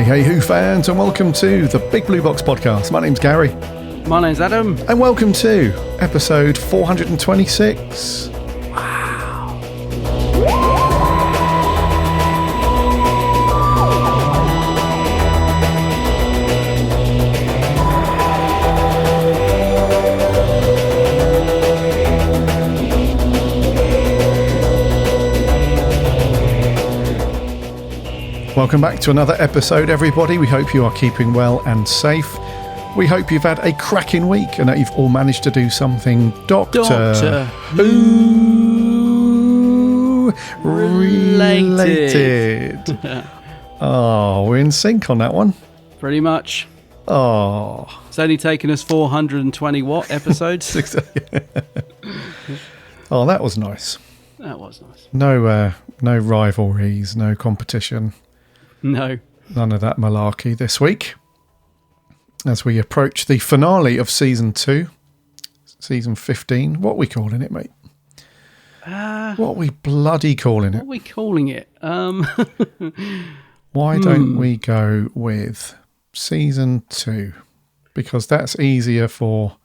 Hey, Who fans, and welcome to the Big Blue Box podcast. My name's Garry. My name's Adam. And welcome to episode 426. Wow. Welcome back to another episode, everybody. We hope you are keeping well and safe. We hope you've had a cracking week and that you've all managed to do something Doctor Who related. Oh, we're in sync on that one. Pretty much. Oh. It's only taken us 420 episodes? Oh, that was nice. That was nice. No rivalries, no competition. No. None of that malarkey this week. As we approach the finale of season 2, season 15. What are we calling it, mate? What are we bloody calling it? What are we calling it? Why don't we go with season 2? Because that's easier for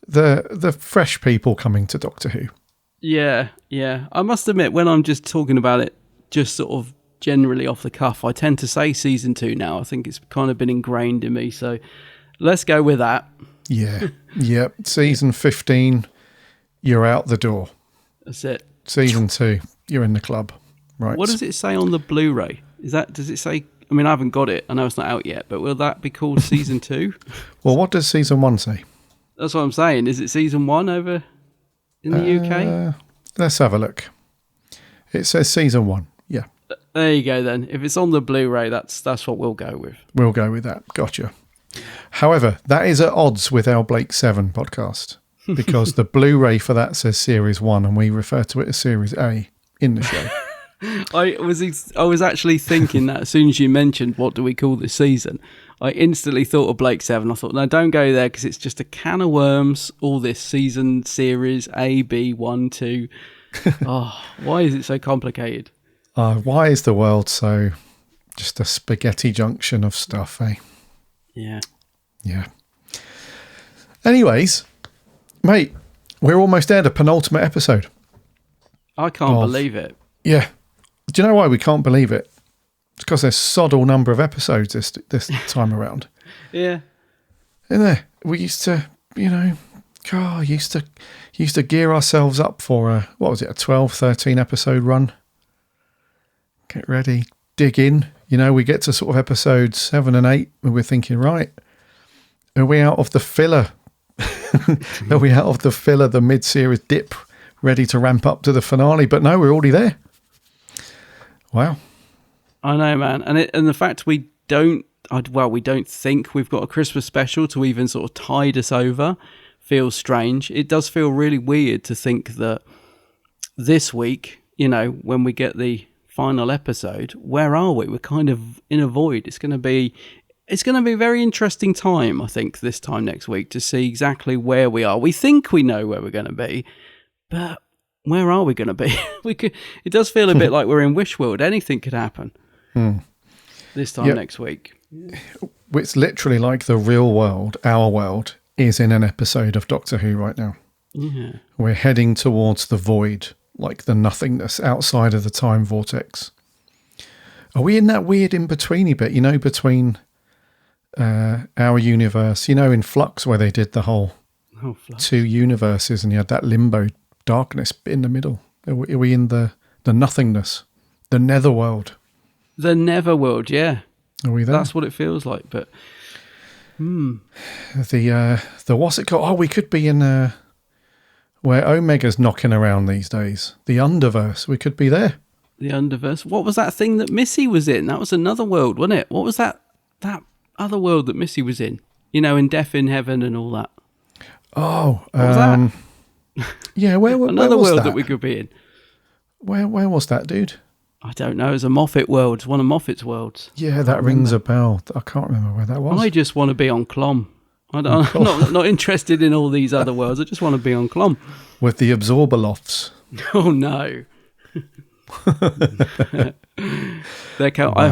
the fresh people coming to Doctor Who. Yeah. I must admit, when I'm just talking about it, just sort of generally off the cuff, I tend to say season 2 now. I think it's kind of been ingrained in me, so let's go with that. Yeah. Yep. Season 15, you're out the door. That's it. Season 2, you're in the club. Right. What does it say on the Blu-ray? Does it say, I mean, I haven't got it, I know it's not out yet, but will that be called season 2? Well, what does season 1 say? That's what I'm saying. Is it season 1 over in the UK? Let's have a look. It says season 1. Yeah. There you go then. If it's on the Blu-ray, that's what we'll go with. We'll go with that. Gotcha. However, that is at odds with our Blake 7 podcast because the Blu-ray for that says Series 1 and we refer to it as Series A in the show. I was actually thinking that as soon as you mentioned what do we call this season, I instantly thought of Blake 7. I thought, no, don't go there because it's just a can of worms, all this season, series A, B, 1, 2. Oh, why is it so complicated? Why is the world so just a spaghetti junction of stuff, eh? Yeah. Anyways, mate, we're almost there, the penultimate episode. I can't believe it. Yeah. Do you know why we can't believe it? It's because there's sod all number of episodes this time around. Yeah. Isn't there? We used to, used to gear ourselves up for a 12, 13 episode run. Get ready, dig in. We get to sort of episodes 7 and 8 and we're thinking, right, are we out of the filler? Are we out of the filler, the mid-series dip, ready to ramp up to the finale? But no, we're already there. Wow. I know, man. And the fact we don't think we've got a Christmas special to even sort of tide us over feels strange. It does feel really weird to think that this week, when we get the final episode, where are we? We're kind of in a void. It's going to be a very interesting time, I think, this time next week to see exactly where we are. We think we know where we're going to be, but where are we going to be? It does feel a bit like we're in Wish World. Anything could happen this time next week. It's literally like the real world, our world, is in an episode of Doctor Who right now. Yeah. We're heading towards the void, like the nothingness outside of the time vortex. Are we in that weird in-betweeny bit, between our universe, in Flux where they did the whole two universes and you had that limbo darkness in the middle? Are we in the nothingness, the netherworld? The netherworld, yeah. Are we there? That's what it feels like, but... The what's it called? Oh, we could be in where Omega's knocking around these days. The Underverse. We could be there. The Underverse. What was that thing that Missy was in? That was another world, wasn't it? What was that other world that Missy was in? In Death in Heaven and all that. Oh, what was that? Yeah, where another was world that we could be in. Where was that, dude? I don't know. It's a Moffat world. It's one of Moffat's worlds. Yeah, that rings a bell. I can't remember where that was. I just want to be on Clom. I'm not interested in all these other worlds. I just want to be on Clom. With the absorber lofts. Oh, no. I've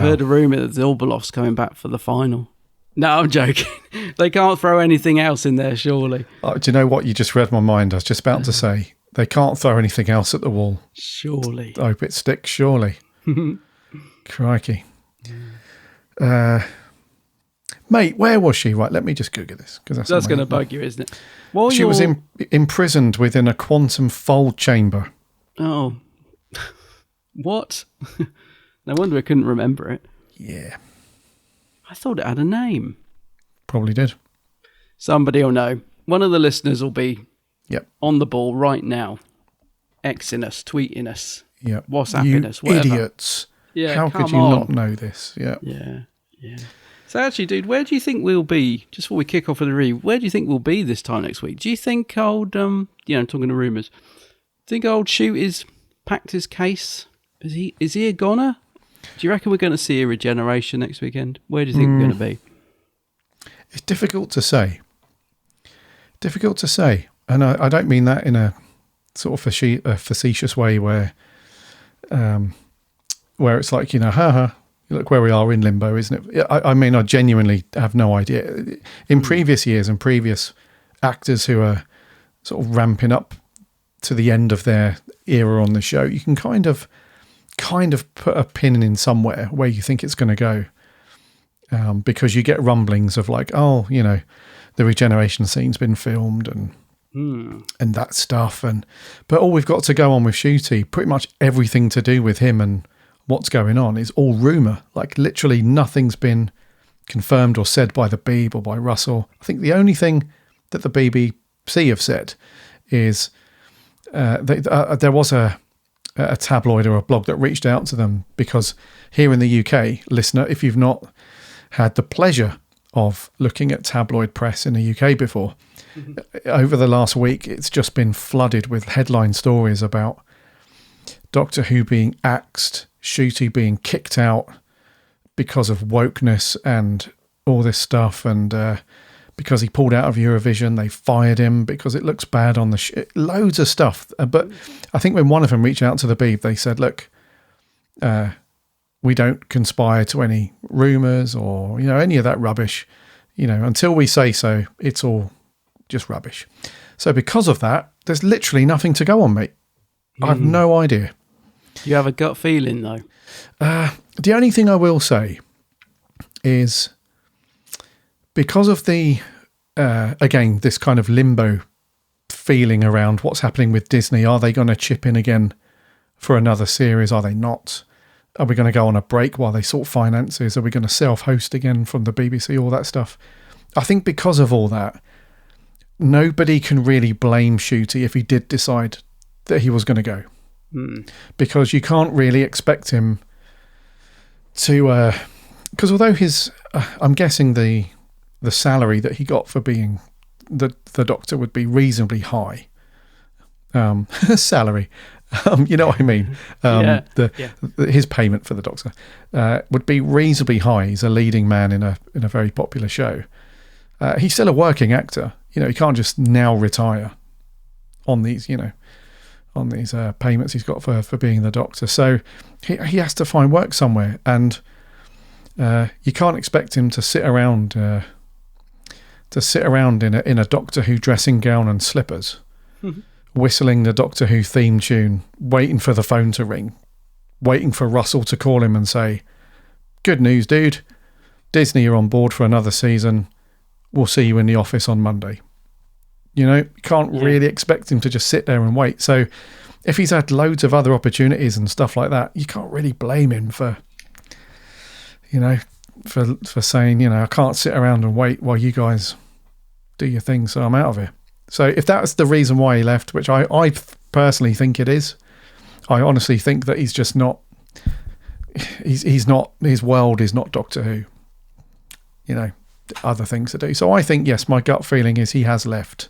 heard a rumour that the Orbeloff's coming back for the final. No, I'm joking. They can't throw anything else in there, surely. Do you know what? You just read my mind. I was just about to say, they can't throw anything else at the wall. Surely. I hope it sticks, surely. Crikey. Mate, where was she? Right, let me just Google this. That's going to bug you, isn't it? She was imprisoned within a quantum fold chamber. Oh. What? No wonder I couldn't remember it. Yeah. I thought it had a name. Probably did. Somebody will know. One of the listeners will be on the ball right now. Xing us, tweeting us, WhatsApping us, whatever. Idiots. Yeah, how could you not know this? Yeah. So actually, dude, where do you think we'll be, just before we kick off with the review, where do you think we'll be this time next week? Do you think old, I'm talking to rumours, think old Shoot is packed his case? Is he a goner? Do you reckon we're going to see a regeneration next weekend? Where do you think we're going to be? It's difficult to say. And I don't mean that in a sort of facetious way where it's like, look where we are in limbo, isn't it? I mean, I genuinely have no idea. In previous years and previous actors who are sort of ramping up to the end of their era on the show, you can kind of put a pin in somewhere where you think it's going to go, because you get rumblings of like, the regeneration scene's been filmed and that stuff, but all we've got to go on with Shooty, pretty much everything to do with him and what's going on is all rumour. Like literally nothing's been confirmed or said by the Beeb or by Russell. I think the only thing that the BBC have said is there was a tabloid or a blog that reached out to them because here in the UK, listener, if you've not had the pleasure of looking at tabloid press in the UK before, over the last week, it's just been flooded with headline stories about Doctor Who being axed, Shooty being kicked out because of wokeness and all this stuff, and because he pulled out of Eurovision, they fired him because it looks bad on the loads of stuff. But I think when one of them reached out to the Beeb, they said, look, we don't conspire to any rumours or, any of that rubbish. Until we say so, it's all just rubbish. So because of that, there's literally nothing to go on, mate. I have no idea. You have a gut feeling, though? The only thing I will say is because of the, again, this kind of limbo feeling around what's happening with Disney. Are they going to chip in again for another series? Are they not? Are we going to go on a break while they sort finances? Are we going to self-host again from the BBC? All that stuff. I think because of all that, nobody can really blame Shooty if he did decide that he was going to go. Because you can't really expect him to... because although I'm guessing the salary that he got for being the Doctor would be reasonably high. Salary. You know what I mean? His payment for the Doctor would be reasonably high. He's a leading man in a very popular show. He's still a working actor. He can't just now retire on these, on these payments he's got for being the Doctor. So he has to find work somewhere, and you can't expect him to sit around in a Doctor Who dressing gown and slippers. Whistling the Doctor Who theme tune, waiting for the phone to ring, waiting for Russell to call him and say, good news, dude. Disney are on board for another season. We'll see you in the office on Monday. You can't really expect him to just sit there and wait. So if he's had loads of other opportunities and stuff like that, you can't really blame him for saying, I can't sit around and wait while you guys do your thing, so I'm out of here. So if that's the reason why he left, which I personally think it is, I honestly think that he's just not, he's not, his world is not Doctor Who, other things to do. So I think, yes, my gut feeling is he has left.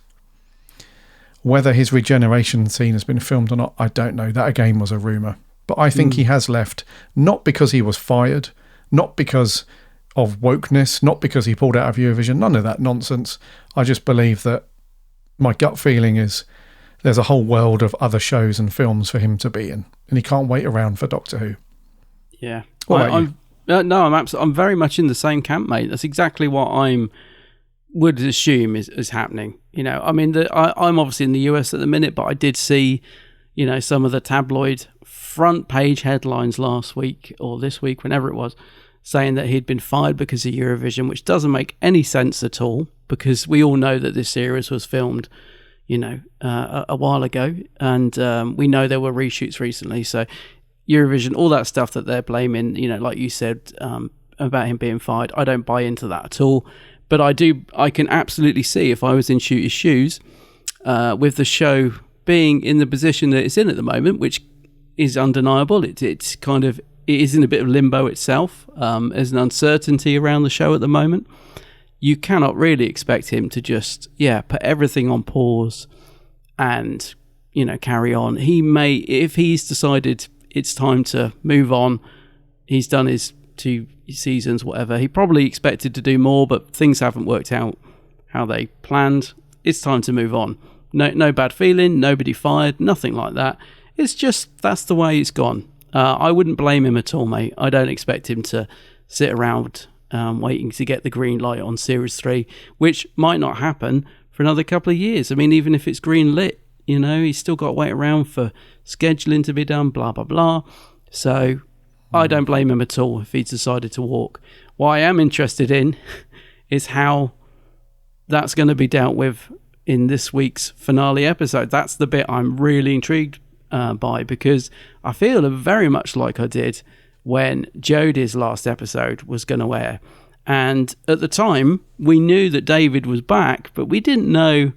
Whether his regeneration scene has been filmed or not, I don't know. That again was a rumour. But I think he has left, not because he was fired, not because of wokeness, not because he pulled out of Eurovision, none of that nonsense. I just believe that my gut feeling is there's a whole world of other shows and films for him to be in, and he can't wait around for Doctor Who. Yeah. I'm I'm very much in the same camp, mate. That's exactly what would assume is happening. You know, I mean, I'm obviously in the US at the minute, but I did see, you know, some of the tabloid front page headlines last week or this week, whenever it was, saying that he'd been fired because of Eurovision, which doesn't make any sense at all, because we all know that this series was filmed, you know, a while ago, and we know there were reshoots recently. So Eurovision, all that stuff that they're blaming, you know, like you said, about him being fired, I don't buy into that at all. But I can absolutely see, if I was in Shooter's shoes, with the show being in the position that it's in at the moment, which is undeniable. It's kind of, it is in a bit of limbo itself. There's an uncertainty around the show at the moment. You cannot really expect him to just, put everything on pause and, you know, carry on. He may, if he's decided it's time to move on, he's done his 2 seasons, whatever. He probably expected to do more, but things haven't worked out how they planned. It's time to move on. No bad feeling, nobody fired, nothing like that. It's just, that's the way it's gone. I wouldn't blame him at all, mate. I don't expect him to sit around waiting to get the green light on Series 3, which might not happen for another couple of years. I mean, even if it's green lit, you know, he's still got to wait around for scheduling to be done, blah, blah, blah. So I don't blame him at all if he's decided to walk. What I am interested in is how that's going to be dealt with in this week's finale episode. That's the bit I'm really intrigued by, because I feel very much like I did when Jodie's last episode was going to air. And at the time, we knew that David was back, but we didn't know,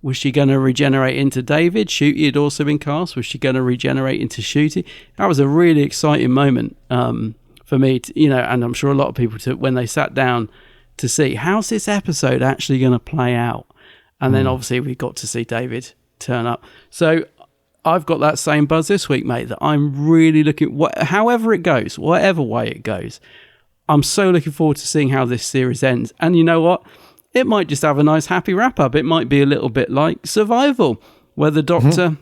was she going to regenerate into David? Shooty had also been cast. Was she going to regenerate into Shooty? That was a really exciting moment for me, you know, and I'm sure a lot of people too, when they sat down to see, how's this episode actually going to play out? And then obviously we got to see David turn up. So I've got that same buzz this week, mate, that I'm really looking, however it goes, whatever way it goes, I'm so looking forward to seeing how this series ends. And you know what? It might just have a nice happy wrap up. It might be a little bit like Survival, where the Doctor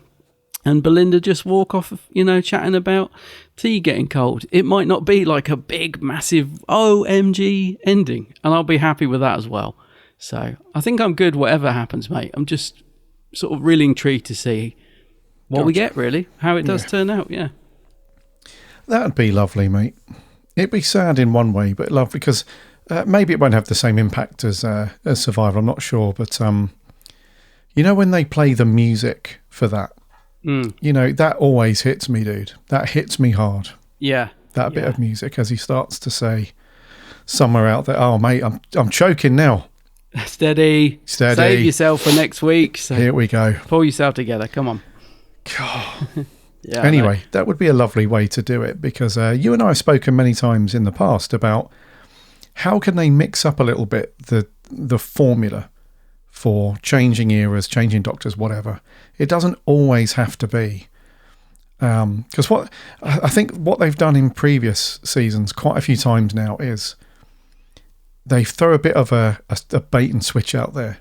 and Belinda just walk off, you know, chatting about tea getting cold. It might not be like a big, massive OMG ending, and I'll be happy with that as well. So I think I'm good whatever happens, mate. I'm just sort of really intrigued to see what we get, really, how it does turn out, That'd be lovely, mate. It'd be sad in one way, but lovely, because maybe it won't have the same impact as Survivor, I'm not sure. But, you know, when they play the music for that, you know, that always hits me, dude. That hits me hard. Yeah. That bit of music as he starts to say somewhere out there, oh, mate, I'm choking now. Steady. Save yourself for next week. So here we go. Pull yourself together. Come on. God. Anyway, that would be a lovely way to do it, because you and I have spoken many times in the past about how can they mix up a little bit the formula for changing eras, changing doctors, whatever. It doesn't always have to be. Because I think what they've done in previous seasons quite a few times now is they throw a bit of a bait and switch out there,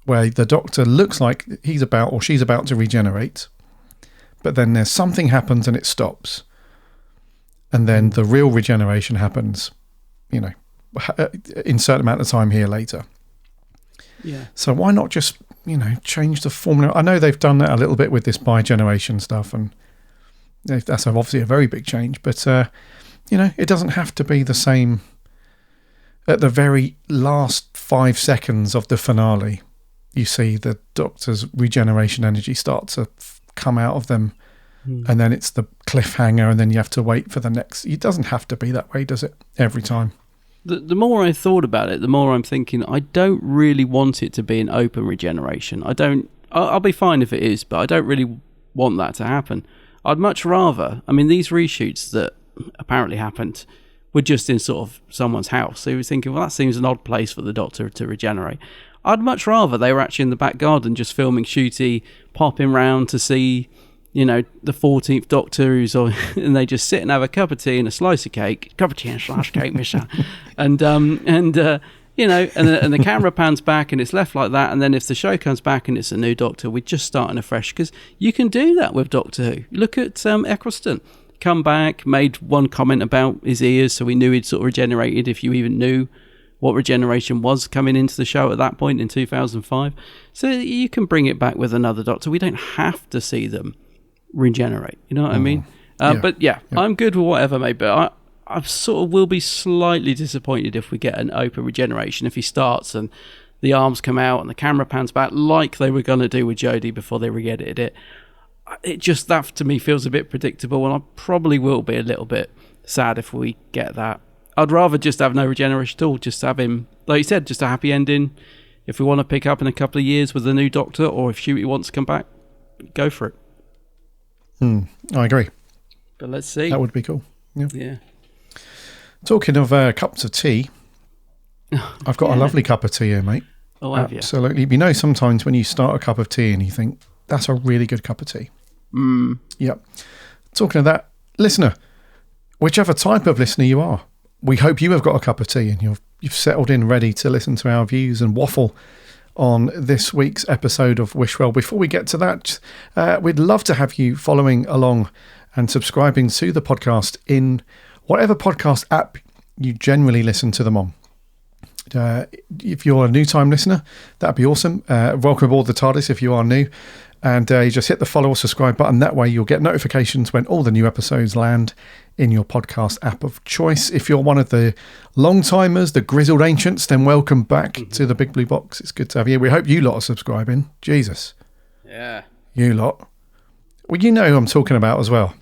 where the Doctor looks like he's about or she's about to regenerate, but then there's something happens and it stops, and then the real regeneration happens, you know, in a certain amount of time here later. Yeah. So why not just, you know, change the formula? I know they've done that a little bit with this bi-generation stuff, and that's obviously a very big change, but you know, it doesn't have to be the same. At the very last 5 seconds of the finale, you see the Doctor's regeneration energy start to come out of them, and then it's the cliffhanger, and then you have to wait for the next. It doesn't have to be that way, does it? Every time. The more I thought about it, the more I'm thinking I don't really want it to be an open regeneration. I'll be fine if it is, but I don't really want that to happen. I'd much rather, I mean, these reshoots that apparently happened were just in sort of someone's house. So he was thinking, well, that seems an odd place for the Doctor to regenerate. I'd much rather they were actually in the back garden just filming Shooty, popping round to see, the 14th Doctor who's on, and they just sit and have a cup of tea and a slice of cake, cup of tea and a slice of cake, mister. And the camera pans back and it's left like that. And then if the show comes back and it's a new Doctor, we're just starting afresh, because you can do that with Doctor Who. Look at Eccleston. Come back, made one comment about his ears, so we knew he'd sort of regenerated, if you even knew what regeneration was coming into the show at that point in 2005. So you can bring it back with another Doctor. We don't have to see them regenerate, you know what I mean? But I'm good with whatever, mate, but I sort of will be slightly disappointed if we get an open regeneration, if he starts and the arms come out and the camera pans back like they were going to do with Jodie before they re-edited it. It just, that to me feels a bit predictable, and I probably will be a little bit sad if we get that. I'd rather just have no regeneration at all, just have him, like you said, just a happy ending. If we want to pick up in a couple of years with a new Doctor, or if Ncuti wants to come back, go for it. I agree. But let's see. That would be cool. Yeah. Talking of cups of tea, I've got a lovely cup of tea here, mate. Oh, have you? Absolutely. You know, sometimes when you start a cup of tea and you think, that's a really good cup of tea. Yep. Talking of that, listener, whichever type of listener you are, we hope you have got a cup of tea and you've settled in ready to listen to our views and waffle on this week's episode of Wishwell. Before we get to that, we'd love to have you following along and subscribing to the podcast in whatever podcast app you generally listen to them on. If you're a new time listener, that'd be awesome. Welcome aboard the TARDIS if you are new. And you just hit the follow or subscribe button. That way you'll get notifications when all the new episodes land in your podcast app of choice. If you're one of the long timers, the grizzled ancients, then welcome back to the Big Blue Box. It's good to have you. We hope you lot are subscribing. Jesus. Yeah. You lot. Well, you know who I'm talking about as well.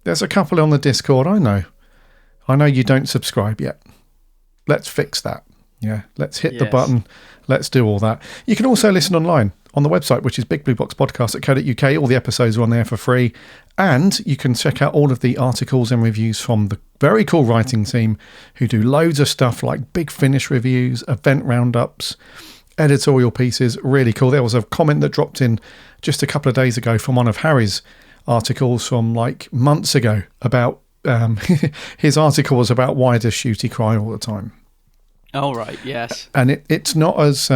There's a couple on the Discord. I know you don't subscribe yet. Let's fix that. Yeah, let's hit the button. Let's do all that. You can also listen online on the website, which is bigblueboxpodcast.co.uk. All the episodes are on there for free. And you can check out all of the articles and reviews from the very cool writing team who do loads of stuff like Big Finish reviews, event roundups, editorial pieces. Really cool. There was a comment that dropped in just a couple of days ago from one of Harry's articles from like months ago about his article was about why does Ncuti cry all the time. Oh, right, yes. And it's not as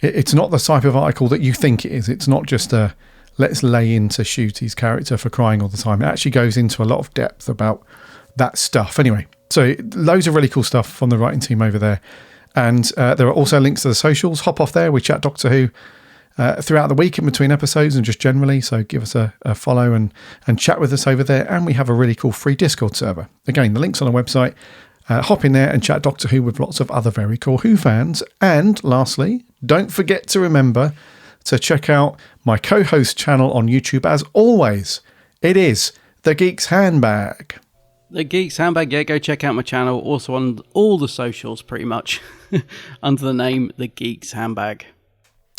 it's not the type of article that you think it is. It's not just a let's lay into Ncuti's character for crying all the time. It actually goes into a lot of depth about that stuff. Anyway, so loads of really cool stuff from the writing team over there. And there are also links to the socials. Hop off there. We chat Doctor Who throughout the week in between episodes and just generally. So give us a follow and chat with us over there. And we have a really cool free Discord server. Again, the link's on the website. Hop in there and chat Doctor Who with lots of other very cool Who fans. And lastly, don't forget to remember to check out my co-host channel on YouTube. As always, it is The Geek's Handbag. The Geek's Handbag, yeah, go check out my channel. Also on all the socials, pretty much, under the name The Geek's Handbag.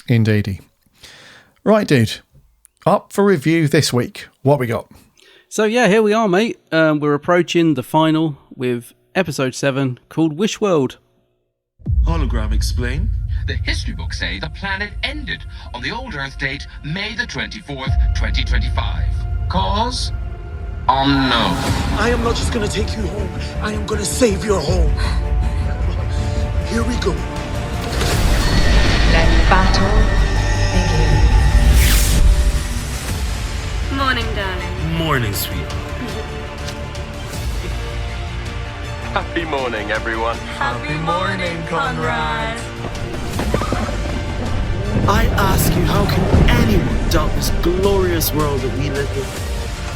Indeedy. Right, dude. Up for review this week. What we got? So, yeah, here we are, mate. We're approaching the final with episode 7 called Wish World. Hologram explain? The history books say the planet ended on the old Earth date, May the 24th, 2025. Cause? Unknown. I am not just gonna take you home. I am gonna save your home. Here we go. Let battle begin. Morning, darling. Morning, sweetheart. Happy morning, everyone. Happy morning, Conrad. I ask you, how can anyone doubt this glorious world that we live in?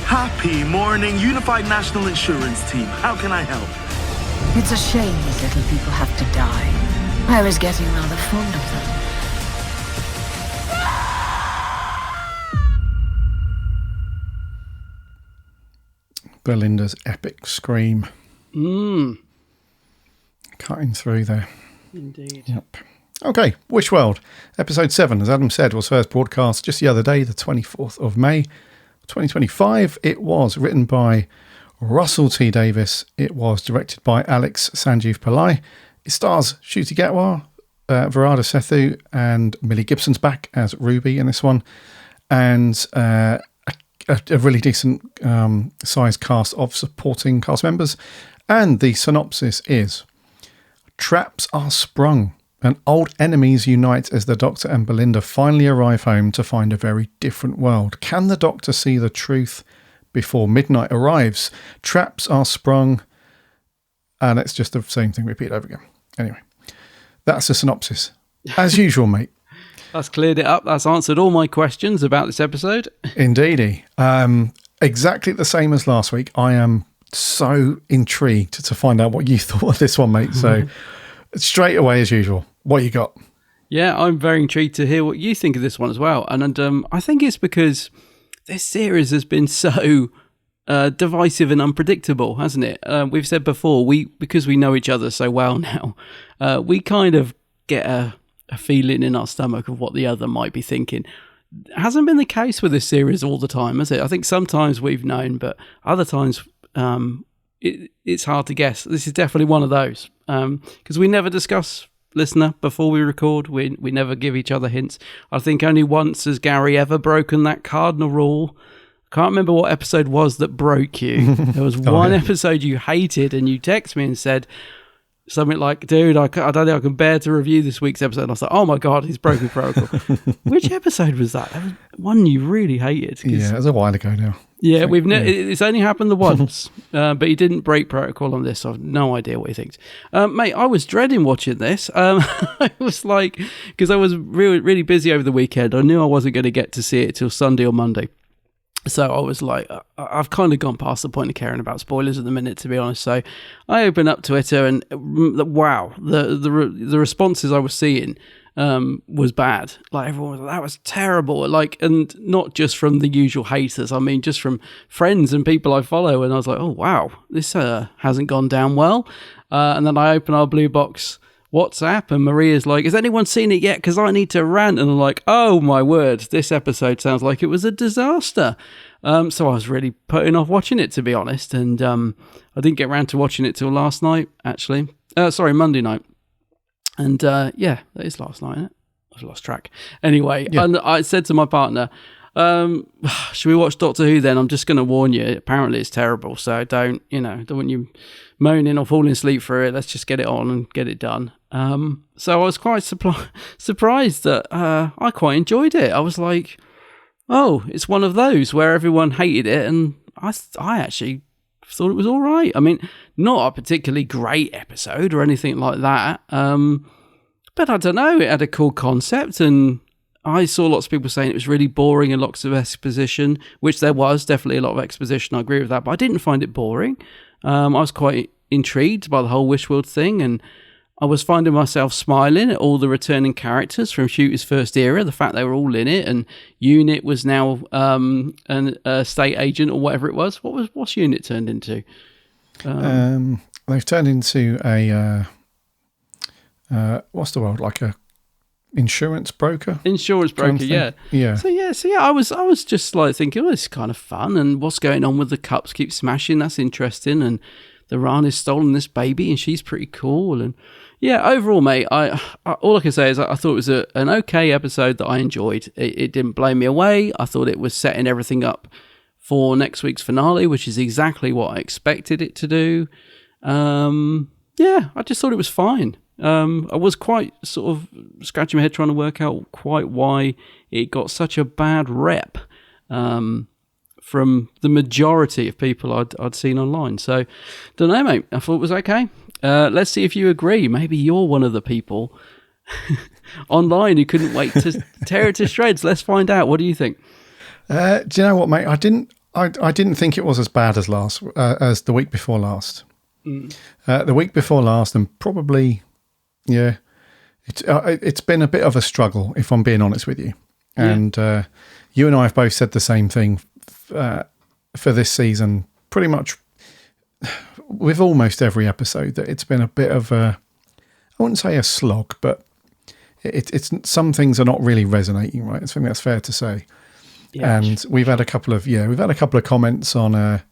Happy morning, Unified National Insurance Team. How can I help? It's a shame these little people have to die. I was getting rather fond of them. Belinda's epic scream. Cutting through there. Indeed. Yep. Okay, Wish World, episode 7, as Adam said, was first broadcast just the other day, the 24th of May, 2025. It was written by Russell T. Davis. It was directed by Alex Sanjeev Pillai. It stars Ncuti Gatwa, Varada Sethu, and Millie Gibson's back as Ruby in this one. And a really decent sized cast of supporting cast members. And the synopsis is: traps are sprung and old enemies unite as the Doctor and Belinda finally arrive home to find a very different world. Can the Doctor see the truth before midnight arrives? Traps are sprung. And it's just the same thing repeated over again. Anyway, that's the synopsis. As usual, mate. That's cleared it up. That's answered all my questions about this episode. Indeedy. Exactly the same as last week. I am so intrigued to find out what you thought of this one, mate. So straight away, as usual, what you got? Yeah, I'm very intrigued to hear what you think of this one as well. And I think it's because this series has been so divisive and unpredictable, hasn't it? We've said before, because we know each other so well now, we kind of get a feeling in our stomach of what the other might be thinking. It hasn't been the case with this series all the time, has it? I think sometimes we've known, but other times it's hard to guess. This is definitely one of those, because we never discuss, listener, before we record. We never give each other hints. I think only once has Garry ever broken that cardinal rule. Can't remember what episode was that broke you. There was one episode you hated, and you texted me and said something like, dude, I don't think I can bear to review this week's episode. And I was like, oh my God, he's broken protocol. Which episode was that? That was one you really hated. Yeah, it was a while ago now. Yeah, it's only happened the once, but he didn't break protocol on this. So I've no idea what he thinks. Mate, I was dreading watching this. I was like, because I was really, really busy over the weekend. I knew I wasn't going to get to see it till Sunday or Monday. So I was like, I've kind of gone past the point of caring about spoilers at the minute, to be honest. So I opened up Twitter and wow, the responses I was seeing was bad. Like everyone was like, that was terrible. Like, and not just from the usual haters. I mean, just from friends and people I follow. And I was like, oh wow, this hasn't gone down well. And then I open our Blue Box WhatsApp and Maria's like, has anyone seen it yet? Because I need to rant. And I'm like, oh my word, this episode sounds like it was a disaster. So I was really putting off watching it, to be honest. And I didn't get around to watching it till last night, actually. Monday night. And yeah, that is last night, isn't it? I've lost track. Anyway, and I said to my partner, should we watch Doctor Who then? I'm just going to warn you. Apparently it's terrible. So don't want you moaning or falling asleep for it. Let's just get it on and get it done. So I was quite surprised that I quite enjoyed it. I was like, oh, it's one of those where everyone hated it, and I actually thought it was all right. I mean, not a particularly great episode or anything like that, but I don't know, it had a cool concept, and I saw lots of people saying it was really boring and lots of exposition, which there was definitely a lot of exposition. I agree with that, but I didn't find it boring. I was quite intrigued by the whole Wishworld thing, and I was finding myself smiling at all the returning characters from Shooter's first era, the fact they were all in it, and Unit was now a state agent or whatever it was. What's Unit turned into? They've turned into a what's the word, like a insurance broker? Insurance broker, yeah. Yeah. So yeah, I was just like thinking, oh, this is kind of fun, and what's going on with the cups keep smashing, that's interesting, and the Rani's stolen this baby and she's pretty cool, and yeah, overall, mate, I all I can say is I thought it was an okay episode that I enjoyed. It didn't blow me away. I thought it was setting everything up for next week's finale, which is exactly what I expected it to do. Yeah, I just thought it was fine. I was quite sort of scratching my head trying to work out quite why it got such a bad rep from the majority of people I'd seen online. So, don't know, mate. I thought it was okay. Let's see if you agree. Maybe you're one of the people online who couldn't wait to tear it to shreds. Let's find out. What do you think? Do you know what, mate? I didn't think it was as bad as as the week before last. The week before last, and probably, yeah, it's been a bit of a struggle, if I'm being honest with you. And you and I have both said the same thing for this season, pretty much with almost every episode, that it's been a bit of I wouldn't say a slog, but it's some things are not really resonating, right? I think that's fair to say. Yeah, and we've had a couple of comments on a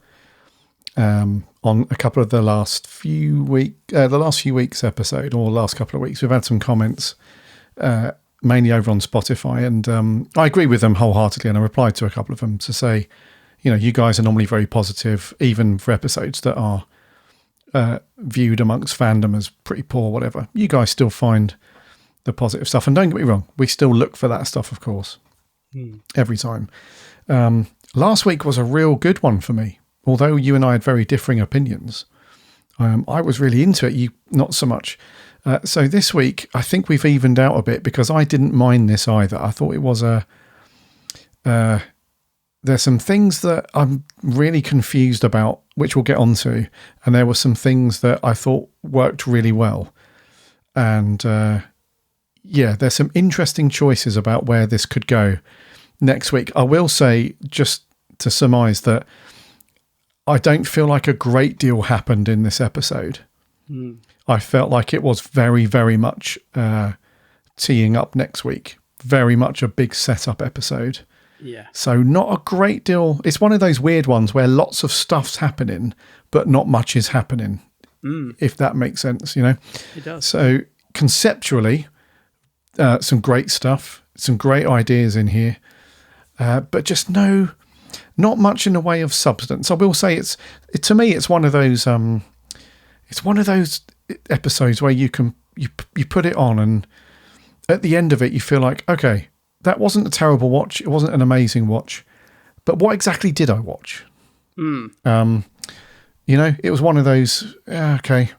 couple of the last few weeks episode, or last couple of weeks. We've had some comments, mainly over on Spotify, and I agree with them wholeheartedly, and I replied to a couple of them to say, you guys are normally very positive, even for episodes that are viewed amongst fandom as pretty poor, whatever. You guys still find the positive stuff. And don't get me wrong, we still look for that stuff, of course, every time. Last week was a real good one for me. Although you and I had very differing opinions, I was really into it. You not so much. So this week, I think we've evened out a bit because I didn't mind this either. I thought it was there's some things that I'm really confused about, which we'll get onto. And there were some things that I thought worked really well. And there's some interesting choices about where this could go next week. I will say, just to surmise, that I don't feel like a great deal happened in this episode. I felt like it was very, very much teeing up next week. Very much a big setup episode. Yeah. So not a great deal. It's one of those weird ones where lots of stuff's happening, but not much is happening, if that makes sense, It does. So conceptually, some great stuff, some great ideas in here, but just not much in the way of substance. I will say to me, it's one of those episodes where you put it on and at the end of it, you feel like, okay, that wasn't a terrible watch. It wasn't an amazing watch, but what exactly did I watch? It was one of those, okay,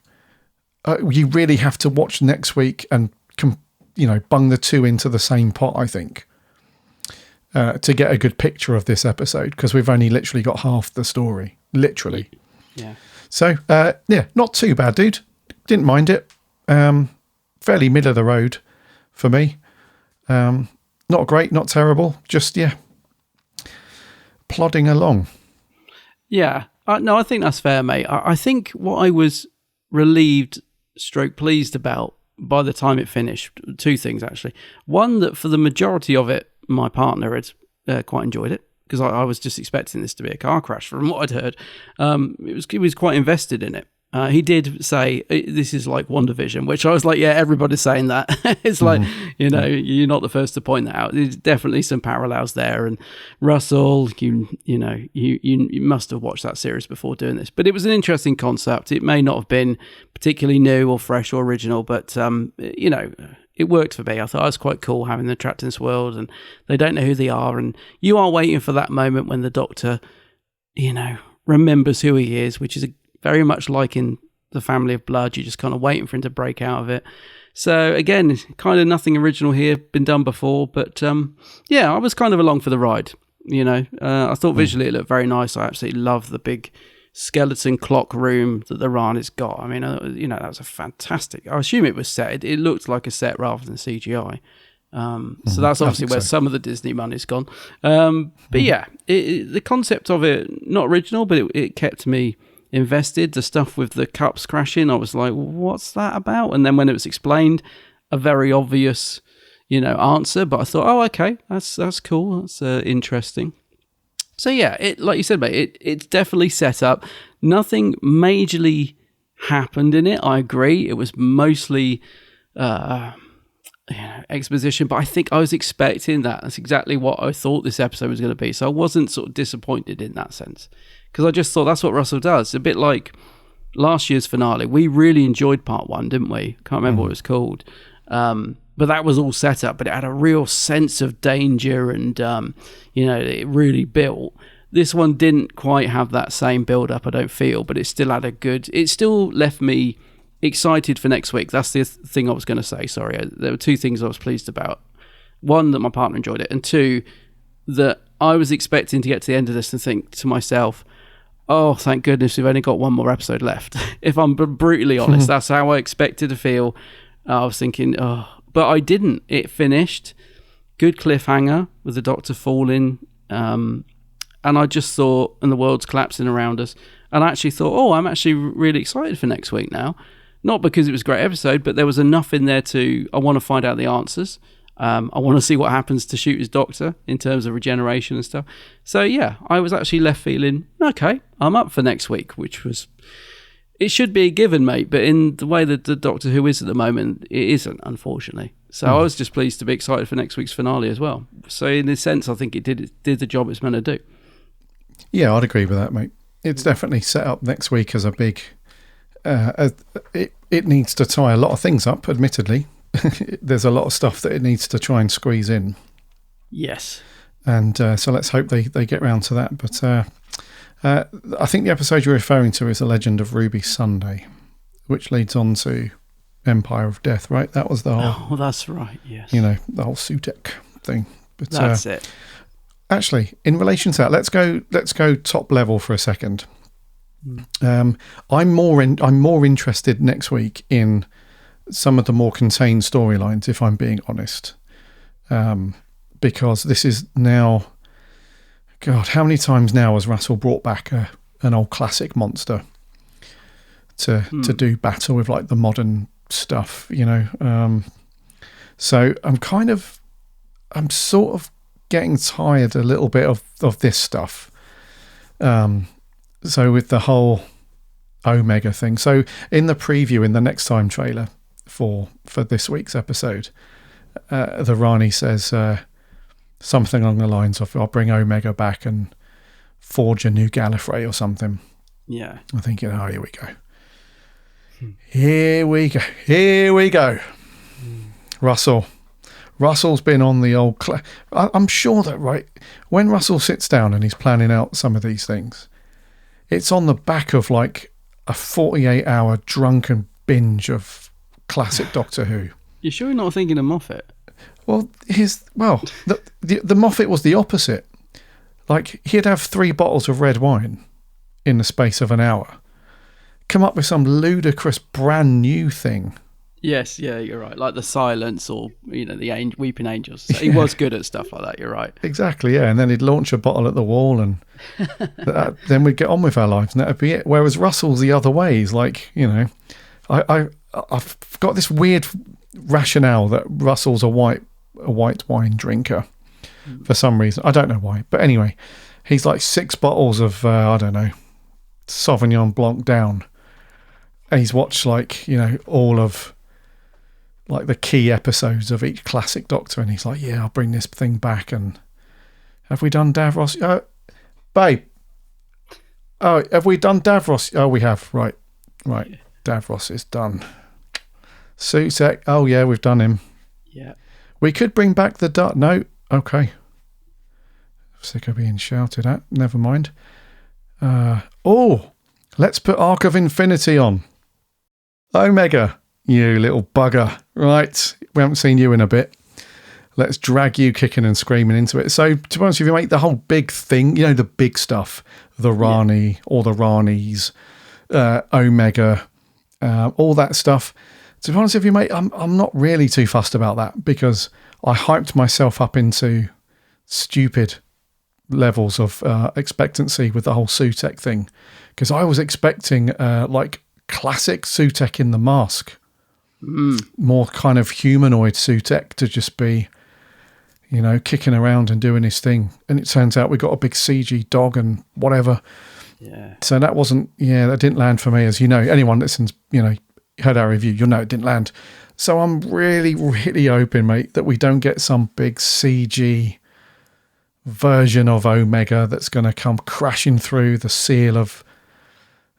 you really have to watch next week and, bung the two into the same pot, I think, to get a good picture of this episode, because we've only literally got half the story, literally. Yeah. So, not too bad, dude. Didn't mind it. Fairly middle of the road for me. Not great, not terrible. Just, plodding along. Yeah. No, I think that's fair, mate. I think what I was relieved / pleased about by the time it finished, two things, actually. One, that for the majority of it, my partner had quite enjoyed it, because I was just expecting this to be a car crash from what I'd heard. He was quite invested in it. He did say this is like WandaVision, which I was like, yeah, everybody's saying that. It's like, you're not the first to point that out. There's definitely some parallels there. And Russell, you must have watched that series before doing this. But it was an interesting concept. It may not have been particularly new or fresh or original, but it worked for me. I thought it was quite cool having them trapped in this world, and they don't know who they are. And you are waiting for that moment when the Doctor, remembers who he is, which is very much like in The Family of Blood. You're just kind of waiting for him to break out of it. So again, kind of nothing original here, been done before. But I was kind of along for the ride. I thought visually it looked very nice. I absolutely love the big skeleton clock room that the Rani's got. I mean, that was a fantastic. I assume it was set. It looked like a set rather than CGI. So that's obviously where some of the Disney money's gone. But yeah, the concept of it, not original, but it kept me invested. The stuff with the cups crashing, I was like, what's that about? And then when it was explained, a very obvious, answer. But I thought, oh, okay, that's cool. That's interesting. So yeah, like you said, mate, it's definitely set up. Nothing majorly happened in it. I agree. It was mostly exposition, but I think I was expecting that. That's exactly what I thought this episode was going to be. So I wasn't sort of disappointed in that sense, because I just thought that's what Russell does. A bit like last year's finale. We really enjoyed part one, didn't we? Can't remember what it was called. But that was all set up, but it had a real sense of danger and, it really built. This one didn't quite have that same build up, I don't feel, but it still had it still left me excited for next week. That's the thing I was going to say. Sorry. There were two things I was pleased about. One, that my partner enjoyed it, and two, that I was expecting to get to the end of this and think to myself, oh, thank goodness we've only got one more episode left. If I'm brutally honest, that's how I expected to feel. I was thinking, but I didn't. It finished. Good cliffhanger with the Doctor falling. And I just thought, and the world's collapsing around us. And I actually thought, I'm actually really excited for next week now. Not because it was a great episode, but there was enough in there I want to find out the answers. I want to see what happens to Shooter's Doctor in terms of regeneration and stuff. So yeah, I was actually left feeling, okay, I'm up for next week, which was, it should be a given, mate, but in the way that the Doctor Who is at the moment, it isn't, unfortunately. So I was just pleased to be excited for next week's finale as well. So in this sense, I think it did the job it's meant to do. Yeah, I'd agree with that, mate. It's definitely set up next week as a big. It needs to tie a lot of things up. Admittedly, there's a lot of stuff that it needs to try and squeeze in. Yes. And so let's hope they get round to that. But I think the episode you're referring to is The Legend of Ruby Sunday, which leads on to Empire of Death, right? That was the whole... Oh, that's right, yes. You know, the whole Sutek thing. But, that's it. Actually, in relation to that, let's go top level for a second. I'm more interested next week in some of the more contained storylines, if I'm being honest. Because this is now... God, how many times now has Russell brought back an old classic monster to do battle with like the modern stuff, you know? So I'm sort of getting tired a little bit of this stuff. So with the whole Omega thing. So in the preview, in the Next Time trailer for this week's episode, the Rani says... something along the lines of, I'll bring Omega back and forge a new Gallifrey or something. Yeah. I'm thinking, oh, here we go. Here we go. Russell's been on the old... I'm sure that, right, when Russell sits down and he's planning out some of these things, it's on the back of like a 48-hour drunken binge of classic Doctor Who. You sure you're not thinking of Moffat? Well, the Moffat was the opposite. Like, he'd have 3 bottles of red wine in the space of an hour. Come up with some ludicrous brand new thing. Yes, yeah, you're right. Like The Silence or, you know, the Weeping Angels. So he was good at stuff like that, you're right. Exactly, yeah. And then he'd launch a bottle at the wall and then we'd get on with our lives and that'd be it. Whereas Russell's the other way. He's like, you know, I've got this weird rationale that Russell's a white wine drinker for some reason. I don't know why, but anyway, he's like 6 bottles of I don't know, Sauvignon Blanc down, and he's watched like, you know, all of like the key episodes of each classic Doctor, and he's like, yeah, I'll bring this thing back. And have we done Davros? Babe, oh, have we done Davros? Oh, we have. Right, yeah. Davros is done. Sutek, oh yeah, we've done him. Yeah. We could bring back the Dark. No, okay. Sick of being shouted at. Never mind. Let's put Arc of Infinity on. Omega, you little bugger. Right, we haven't seen you in a bit. Let's drag you kicking and screaming into it. So, to be honest, if you make the whole big thing, you know, the big stuff, the Rani or the Ranis, Omega, all that stuff. To be honest with you, mate, I'm not really too fussed about that because I hyped myself up into stupid levels of expectancy with the whole Sutek thing because I was expecting like classic Sutek in the mask, more kind of humanoid Sutek to just be, you know, kicking around and doing his thing. And it turns out we got a big CG dog and whatever. Yeah. So that didn't land for me, as you know. Anyone listens, you know, heard our review, you'll know it didn't land. So I'm really, really hoping, mate, that we don't get some big CG version of Omega that's going to come crashing through the seal of...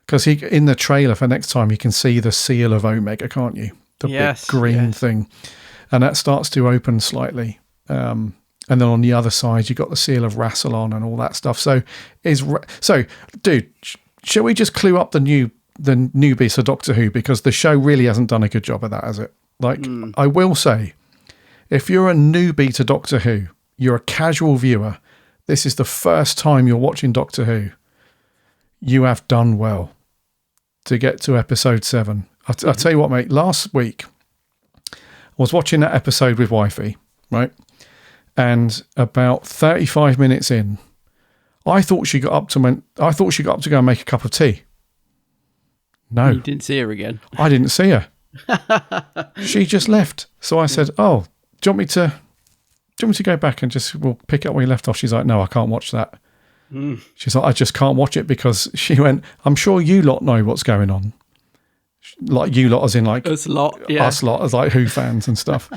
Because in the trailer for Next Time, you can see the seal of Omega, can't you? The big green thing. And that starts to open slightly. And then on the other side, you got the seal of Rassilon and all that stuff. So, dude, shall we just clue up the newbies for Doctor Who, because the show really hasn't done a good job of that, has it? Like, I will say, if you're a newbie to Doctor Who, you're a casual viewer, this is the first time you're watching Doctor Who, you have done well to get to episode 7. I'll tell you what, mate, last week I was watching that episode with wifey, right? And about 35 minutes in, I thought she got up to go and make a cup of tea. No. You didn't see her again. I didn't see her. She just left. So I said, "Oh, do you want me to go back and we'll pick up where you left off?" She's like, "No, I can't watch that." She's like, "I just can't watch it," because she went, "I'm sure you lot know what's going on." Like you lot as in like us lot, yeah. Us lot as like Who fans and stuff.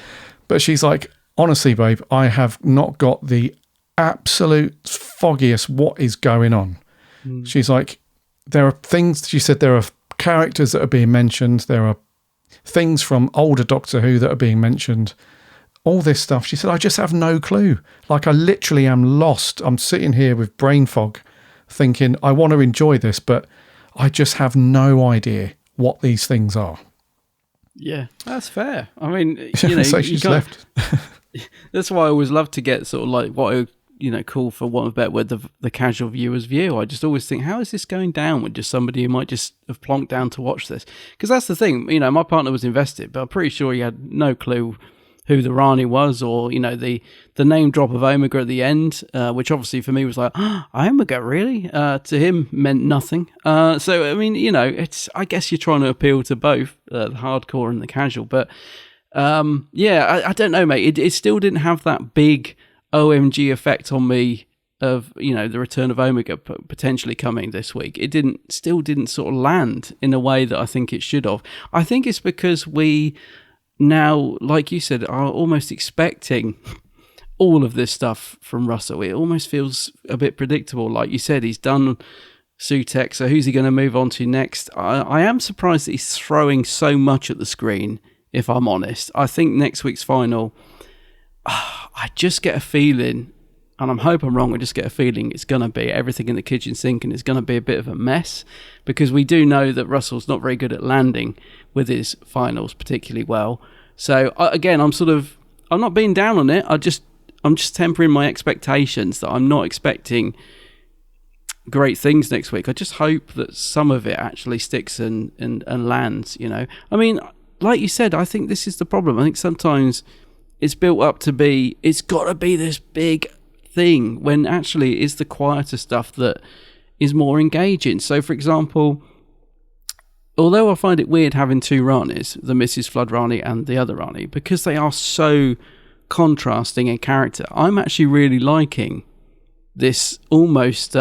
But she's like, "Honestly, babe, I have not got the absolute foggiest what is going on." She's like, there are things, she said, there are characters that are being mentioned. There are things from older Doctor Who that are being mentioned. All this stuff. She said, I just have no clue. Like, I literally am lost. I'm sitting here with brain fog thinking, I want to enjoy this, but I just have no idea what these things are. Yeah, that's fair. I mean, So she's left. That's why I always love to get sort of like what I call, for want of a better word, the casual viewer's view. I just always think, how is this going down with just somebody who might just have plonked down to watch this? Because that's the thing, my partner was invested, but I'm pretty sure he had no clue who the Rani was, or the name drop of Omega at the end, which obviously for me was like, Omega, really? To him meant nothing. So I mean, it's, I guess you're trying to appeal to both the hardcore and the casual, but I don't know, mate. It still didn't have that big OMG effect on me of the return of Omega potentially coming this week. It still didn't sort of land in a way that I think it should have. I think it's because we now, like you said, are almost expecting all of this stuff from Russell. It almost feels a bit predictable. Like you said, he's done Sutekh, so who's he going to move on to next? I am surprised that he's throwing so much at the screen, if I'm honest. I think next week's final, I just get a feeling, and I'm hoping I'm wrong, I just get a feeling it's going to be everything in the kitchen sink, and it's going to be a bit of a mess, because we do know that Russell's not very good at landing with his finals particularly well. So again, I'm not being down on it. I'm just tempering my expectations that I'm not expecting great things next week. I just hope that some of it actually sticks and lands, I mean, like you said, I think this is the problem. I think sometimes it's built up to be, it's got to be this big thing, when actually it's the quieter stuff that is more engaging. So, for example, although I find it weird having two Ranis, the Mrs. Flood Rani and the other Rani, because they are so contrasting in character, I'm actually really liking this almost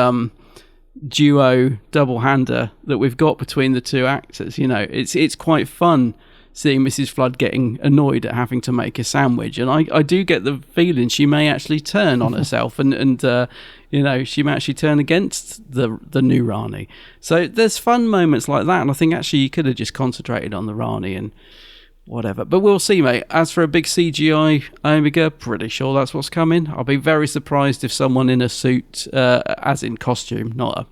duo double-hander that we've got between the two actors. It's quite fun seeing Mrs. Flood getting annoyed at having to make a sandwich, and I do get the feeling she may actually turn on herself and she may actually turn against the new Rani. So there's fun moments like that, and I think actually you could have just concentrated on the Rani and whatever, but we'll see, mate. As for a big CGI Omega, pretty sure that's what's coming. I'll be very surprised if someone in a suit, as in costume, not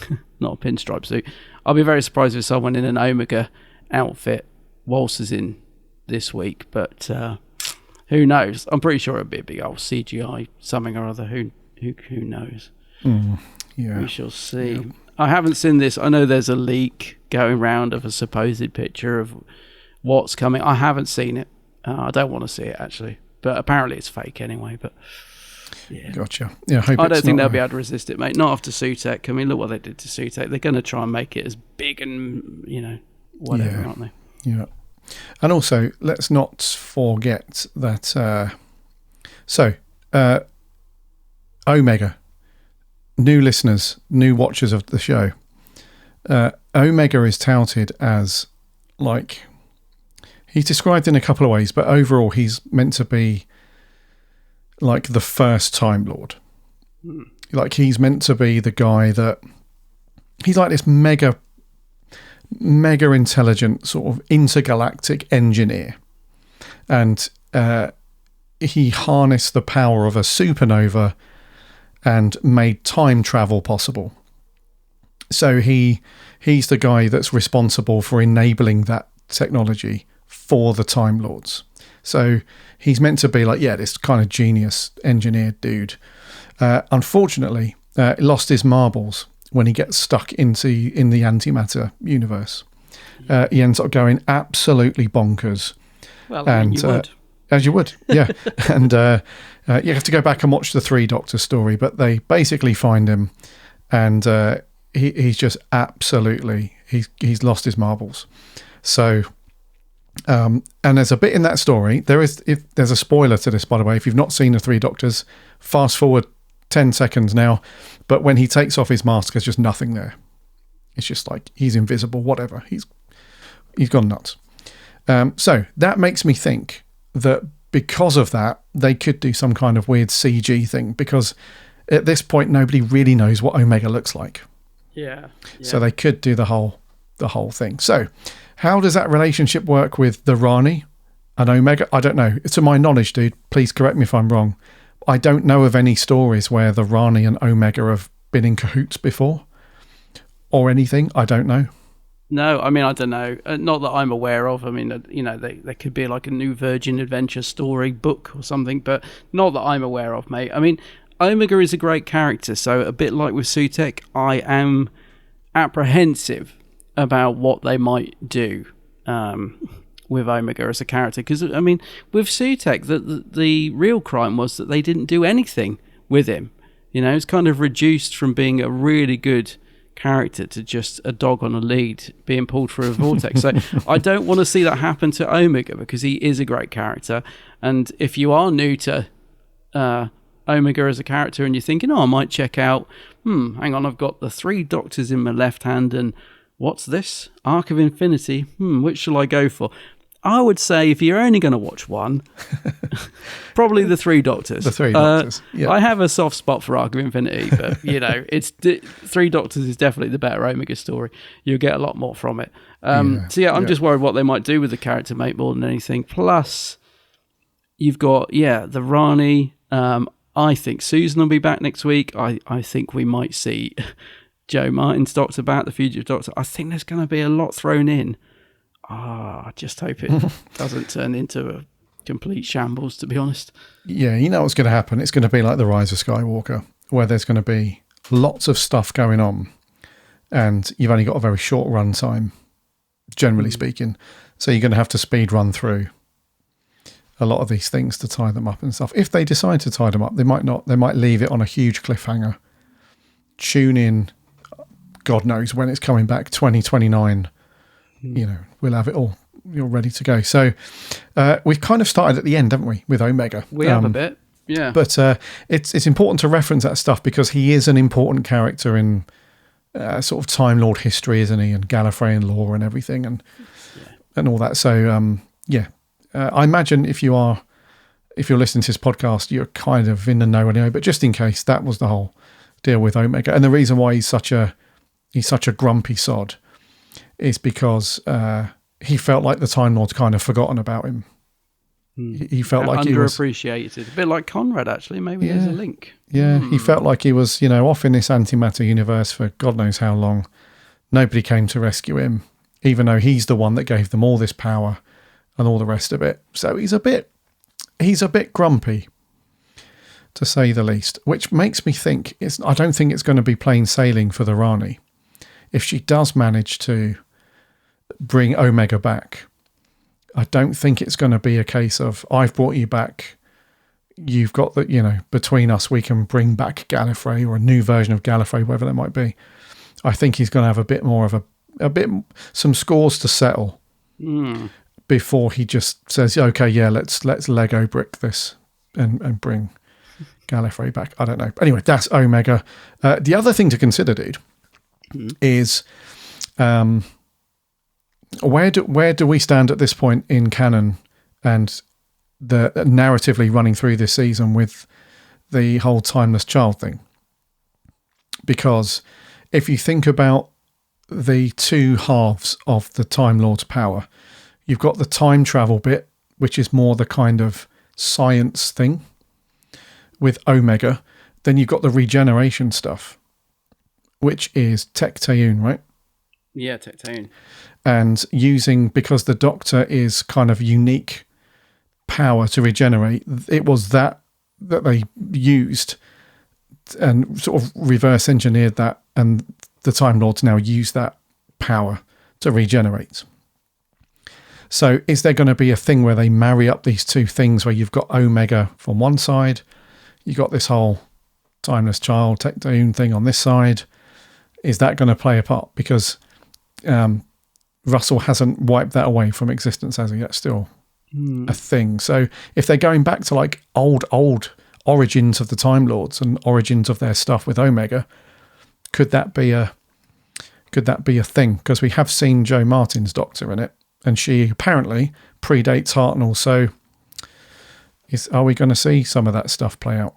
a pinstripe suit, I'll be very surprised if someone in an Omega outfit waltzes in this week, but who knows? I'm pretty sure it'll be a big old CGI something or other. Who knows? Yeah, we shall see. Yeah. I haven't seen this. I know there's a leak going round of a supposed picture of what's coming. I haven't seen it. I don't want to see it actually, but apparently it's fake anyway. But yeah, gotcha. Yeah, I don't think they'll be able to resist it, mate. Not after Sutekh. I mean, look what they did to Sutekh. They're going to try and make it as big and whatever, aren't they? Yeah. And also, let's not forget that Omega, new listeners, new watchers of the show, Omega is touted as, like, he's described in a couple of ways, but overall he's meant to be like the first Time Lord. Like, he's meant to be the guy that, he's like this mega intelligent sort of intergalactic engineer, and he harnessed the power of a supernova and made time travel possible. So he's the guy that's responsible for enabling that technology for the Time Lords. So he's meant to be like, this kind of genius engineer dude. Unfortunately, he lost his marbles when he gets stuck in the antimatter universe. He ends up going absolutely bonkers. Well, and you would. As you would, yeah. And you have to go back and watch the Three Doctor story, but they basically find him, and he's just absolutely, he's lost his marbles. So, and there's a bit in that story, there's a spoiler to this, by the way. If you've not seen the Three Doctors, fast forward 10 seconds now, but when he takes off his mask, there's just nothing there. It's just like he's invisible, whatever. He's gone nuts. So that makes me think that because of that, they could do some kind of weird CG thing, because at this point nobody really knows what Omega looks like. Yeah. So they could do the whole thing. So how does that relationship work with the Rani and Omega? I don't know. To my knowledge, dude, please correct me if I'm wrong. I don't know of any stories where the Rani and Omega have been in cahoots before or anything. I don't know. No, I mean, I don't know. Not that I'm aware of. I mean, you know, there could be like a new Virgin Adventure story book or something, but not that I'm aware of, mate. I mean, Omega is a great character, so a bit like with Sutek, I am apprehensive about what they might do with Omega as a character. Because, I mean, with Sutek, the real crime was that they didn't do anything with him. You know, it's kind of reduced from being a really good character to just a dog on a lead being pulled through a vortex. So I don't want to see that happen to Omega because he is a great character. And if you are new to Omega as a character and you're thinking, I might check out, hang on, I've got the 3 Doctors in my left hand and what's this? Arc of Infinity. Which shall I go for? I would say if you're only going to watch one, probably the 3 Doctors. The 3 Doctors. Yeah. I have a soft spot for Arc of Infinity, but you know, 3 Doctors is definitely the better Omega story. You'll get a lot more from it. I'm just worried what they might do with the character, mate, more than anything. Plus, you've got the Rani. I think Susan will be back next week. I think we might see Joe Martin's Doctor back, the Fugitive Doctor. I think there's going to be a lot thrown in. I just hope it doesn't turn into a complete shambles, to be honest. Yeah, you know what's going to happen. It's going to be like The Rise of Skywalker, where there's going to be lots of stuff going on, and you've only got a very short run time, generally speaking. So you're going to have to speed run through a lot of these things to tie them up and stuff. If they decide to tie them up, they might not. They might leave it on a huge cliffhanger. Tune in, God knows when it's coming back, 2029. You know, we'll have it all. You're ready to go. So we've kind of started at the end, haven't we, with Omega? We have a bit, yeah. But it's important to reference that stuff because he is an important character in sort of Time Lord history, isn't he? And Gallifreyan lore and everything and all that. So, I imagine if you're listening to this podcast, you're kind of in the know anyway. But just in case, that was the whole deal with Omega. And the reason why he's such a grumpy sod is because he felt like the Time Lord's kind of forgotten about him. He felt like he was underappreciated. A bit like Conrad, actually. Maybe there's a link. Yeah, he felt like he was, off in this antimatter universe for God knows how long. Nobody came to rescue him, even though he's the one that gave them all this power and all the rest of it. So he's a bit grumpy, to say the least, which makes me think I don't think it's going to be plain sailing for the Rani. If she does manage to bring Omega back, I don't think it's going to be a case of, I've brought you back, you've got the, between us we can bring back Gallifrey or a new version of Gallifrey, whatever that might be. I think he's going to have a bit more of some scores to settle before he just says, okay, yeah, let's Lego brick this and bring Gallifrey back. I don't know. Anyway, that's Omega. The other thing to consider, dude, is where do we stand at this point in canon and the narratively running through this season with the whole timeless child thing? Because if you think about the 2 halves of the Time Lord's power, you've got the time travel bit, which is more the kind of science thing with Omega. Then you've got the regeneration stuff, which is Tecteun, right? Yeah, Tecteun. And because the Doctor is kind of unique power to regenerate, it was that they used and sort of reverse engineered that, and the Time Lords now use that power to regenerate. So is there going to be a thing where they marry up these 2 things where you've got Omega from one side, you've got this whole timeless child Tecteun thing on this side? Is that going to play a part? Because Russell hasn't wiped that away from existence as yet, still a thing. So if they're going back to like old origins of the Time Lords and origins of their stuff with Omega, could that be a thing? Because we have seen Joe Martin's Doctor in it, and she apparently predates Hartnell. So are we going to see some of that stuff play out?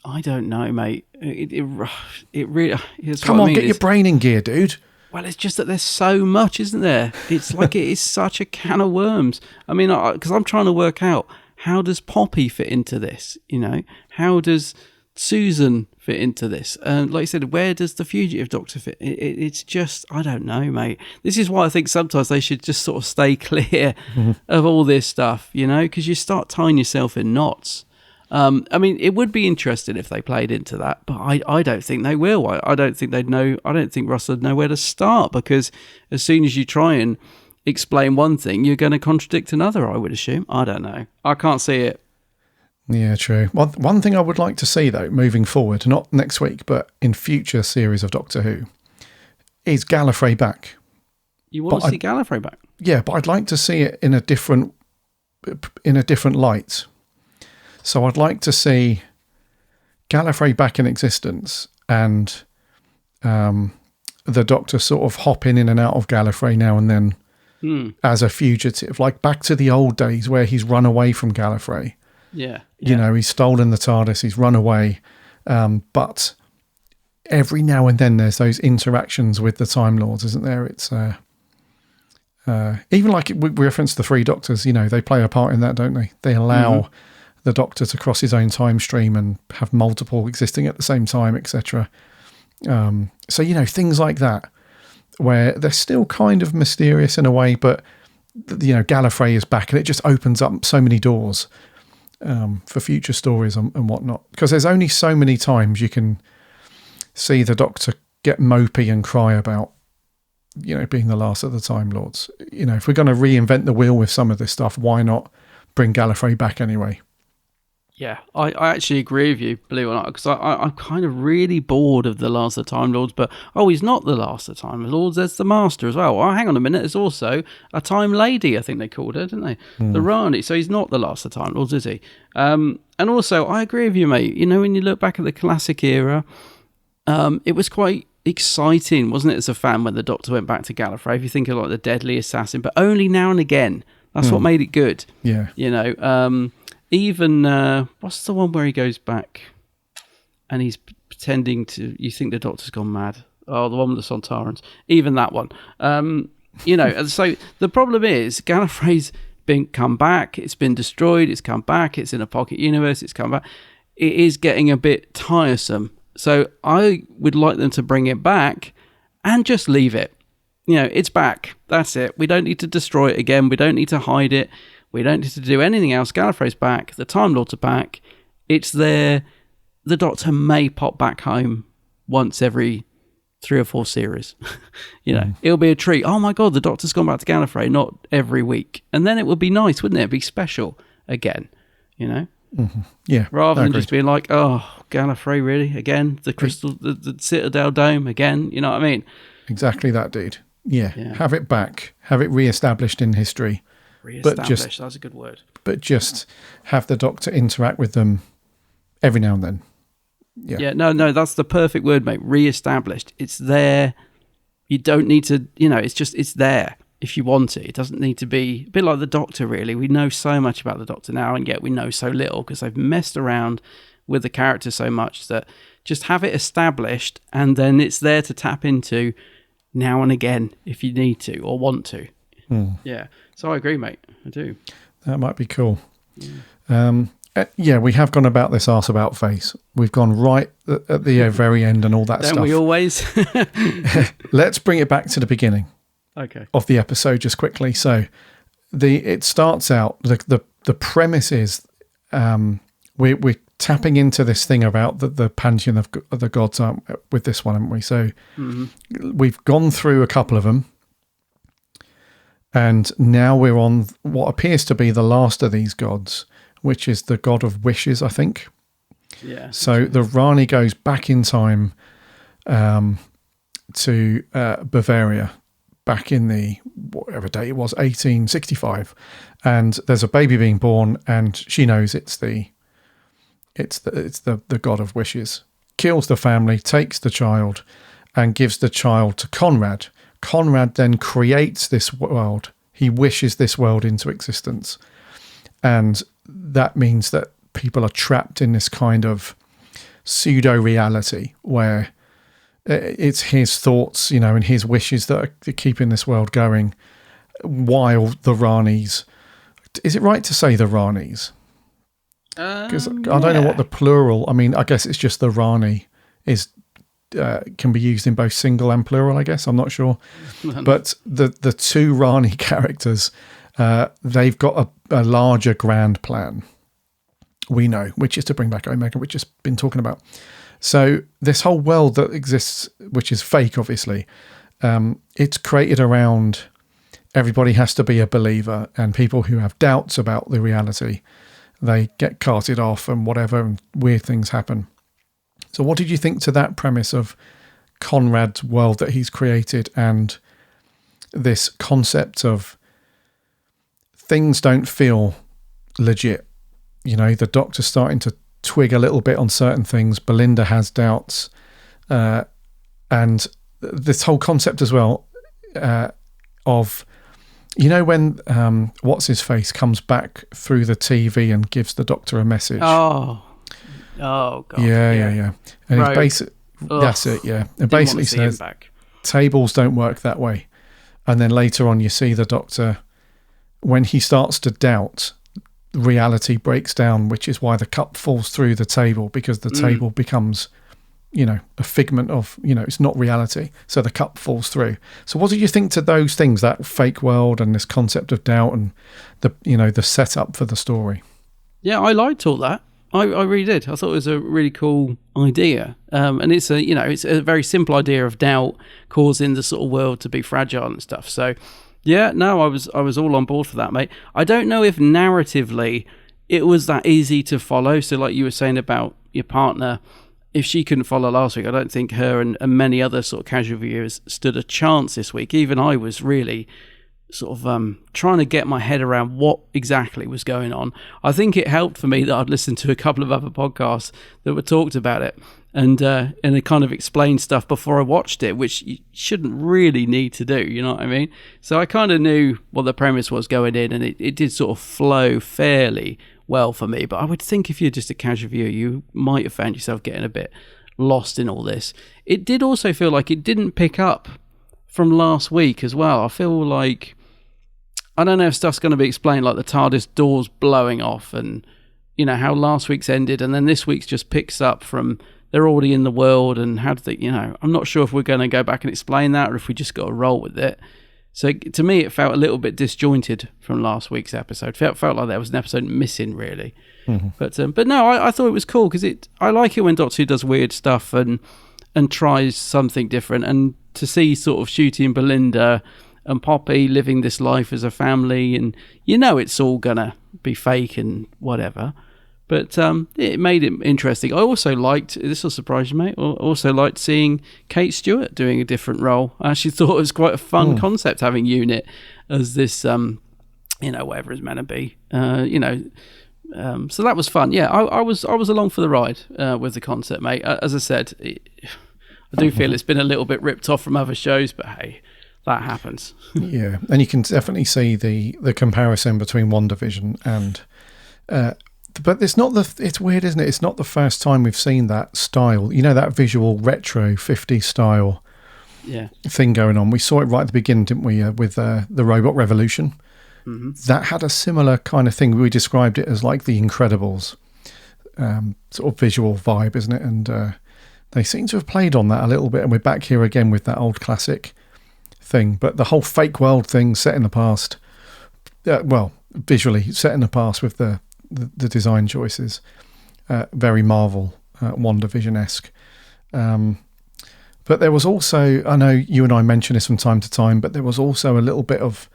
I don't know, mate. It really. Come on, get your brain in gear, dude. Well, it's just that there's so much, isn't there? It's like it is such a can of worms. I mean, because I'm trying to work out, how does Poppy fit into this? You know, how does Susan fit into this? And like you said, where does the fugitive doctor fit? It's just, I don't know, mate. This is why I think sometimes they should just sort of stay clear of all this stuff, you know, because you start tying yourself in knots. I mean, it would be interesting if they played into that, but I don't think they will. I don't think they'd know. I don't think Russ would know where to start, because as soon as you try and explain one thing, you're going to contradict another, I would assume. I don't know. I can't see it. Yeah, true. One thing I would like to see, though, moving forward, not next week, but in future series of Doctor Who, is Gallifrey back. You want to see Gallifrey back? Yeah, but I'd like to see it in a different light. So I'd like to see Gallifrey back in existence, and the Doctor sort of hopping in and out of Gallifrey now and then as a fugitive, like back to the old days where he's run away from Gallifrey. Yeah. You know, he's stolen the TARDIS, he's run away. But every now and then there's those interactions with the Time Lords, isn't there? It's even like we referenced the Three Doctors, you know, they play a part in that, don't they? They allow the Doctor to cross his own time stream and have multiple existing at the same time, etc. So, you know, things like that, where they're still kind of mysterious in a way, but, you know, Gallifrey is back and it just opens up so many doors for future stories and whatnot. Because there's only so many times you can see the Doctor get mopey and cry about, you know, being the last of the Time Lords. You know, if we're going to reinvent the wheel with some of this stuff, why not bring Gallifrey back anyway? Yeah, I actually agree with you, believe it or not, because I'm kind of really bored of the Last of the Time Lords, but, he's not the Last of the Time Lords, there's the Master as well. Oh, hang on a minute, there's also a Time Lady, I think they called her, didn't they? The Rani, so he's not the Last of the Time Lords, is he? And also, I agree with you, mate, you know, when you look back at the classic era, it was quite exciting, wasn't it, as a fan, when the Doctor went back to Gallifrey, if you think of like the Deadly Assassin, but only now and again. That's what made it good. Yeah. You know, even what's the one where he goes back and he's pretending to, you think the Doctor's gone mad? Oh, the one with the Sontarans. Even that one. You know, and so the problem is Gallifrey's come back, it's been destroyed, it's come back, it's in a pocket universe, it's come back. It is getting a bit tiresome. So I would like them to bring it back and just leave it. You know, it's back. That's it. We don't need to destroy it again. We don't need to hide it. We don't need to do anything else. Gallifrey's back. The Time Lords are back. It's there. The Doctor may pop back home once every 3 or 4 series. You know, it'll be a treat. Oh my God, the Doctor's gone back to Gallifrey, not every week. And then it would be nice, wouldn't it? It'd be special again, you know? Yeah. Rather than just being like, oh, Gallifrey, really? Again? The Crystal, the Citadel Dome again? You know what I mean? Exactly that, dude. Yeah. Have it back. Have it re-established in history. Re-established, that's a good word. But just have the Doctor interact with them every now and then. Yeah, no, that's the perfect word, mate. Re-established. It's there. You don't need to, you know, it's there if you want it. It doesn't need to be a bit like the Doctor, really. We know so much about the Doctor now, and yet we know so little because they've messed around with the character so much that just have it established and then it's there to tap into now and again if you need to or want to. Yeah. So I agree, mate. I do. That might be cool. Yeah, we have gone about this arse about face. We've gone right at the very end and all that stuff. Don't we always? Let's bring it back to the beginning of the episode just quickly. So it starts out, the premise is we're tapping into this thing about the pantheon of the gods, aren't we, with this one, haven't we? So we've gone through a couple of them. And now we're on what appears to be the last of these gods, which is the god of wishes, I think. Yeah. So the Rani goes back in time to Bavaria, back in the, whatever date it was, 1865. And there's a baby being born, and she knows it's the god of wishes. Kills the family, takes the child, and gives the child to Conrad. Conrad then creates this world. He wishes this world into existence. And that means that people are trapped in this kind of pseudo reality where it's his thoughts, and his wishes that are keeping this world going, while the Ranis, is it right to say the Ranis? Because I don't know what the plural, I mean, I guess it's just the Rani is can be used in both single and plural, I guess, I'm not sure. But the two Rani characters, they've got a larger grand plan, we know, which is to bring back Omega, which has been talking about. So this whole world that exists, which is fake, obviously, it's created around everybody has to be a believer, and people who have doubts about the reality, they get carted off and whatever, and weird things happen. So what did you think to that premise of Conrad's world that he's created, and this concept of things don't feel legit? The Doctor's starting to twig a little bit on certain things. Belinda has doubts. And this whole concept as well of, when What's-His-Face comes back through the TV and gives the Doctor a message. Oh God. Yeah. And it's basically, that's it, yeah. It basically says tables don't work that way. And then later on you see the Doctor, when he starts to doubt, reality breaks down, which is why the cup falls through the table, because the table becomes, a figment of, it's not reality. So the cup falls through. So what did you think to those things, that fake world and this concept of doubt and the setup for the story? Yeah, I liked all that. I really did. I thought it was a really cool idea. And it's a very simple idea of doubt causing the sort of world to be fragile and stuff. So yeah, no, I was all on board for that, mate. I don't know if narratively it was that easy to follow. So like you were saying about your partner, if she couldn't follow last week, I don't think her and many other sort of casual viewers stood a chance this week. Even I was really sort of trying to get my head around what exactly was going on. I think it helped for me that I'd listened to a couple of other podcasts that were talked about it, and it kind of explained stuff before I watched it, which you shouldn't really need to do, you know what I mean? So I kind of knew what the premise was going in, and it did sort of flow fairly well for me. But I would think if you're just a casual viewer, you might have found yourself getting a bit lost in all this. It did also feel like it didn't pick up from last week as well. I feel like, I don't know if stuff's going to be explained, like the TARDIS doors blowing off, and how last week's ended, and then this week's just picks up from they're already in the world, and how did they, I'm not sure if we're going to go back and explain that, or if we just got to roll with it. So to me, it felt a little bit disjointed from last week's episode. Felt like there was an episode missing, really. Mm-hmm. But no, I thought it was cool, because I like it when Doctor Who does weird stuff and tries something different, and to see sort of Shooty and Belinda and Poppy living this life as a family, and it's all gonna be fake and whatever, but it made it interesting. I also liked, this will surprise you, mate, I also liked seeing Kate Stewart doing a different role. I actually thought it was quite a fun concept, having Unit as this whatever it's meant to be, so that was fun. Yeah, I was along for the ride with the concept, mate. As I said, I do feel it's been a little bit ripped off from other shows, but hey, that happens. Yeah, and you can definitely see the comparison between WandaVision and but it's weird, isn't it? It's not the first time we've seen that style, that visual retro 50s style thing going on. We saw it right at the beginning, didn't we, with the Robot Revolution. Mm-hmm. That had a similar kind of thing. We described it as like the Incredibles sort of visual vibe, isn't it? And they seem to have played on that a little bit, and we're back here again with that old classic thing. But the whole fake world thing set in the past, visually set in the past with the design choices, very Marvel, WandaVision-esque. But there was also, I know you and I mention this from time to time, but there was also a little bit of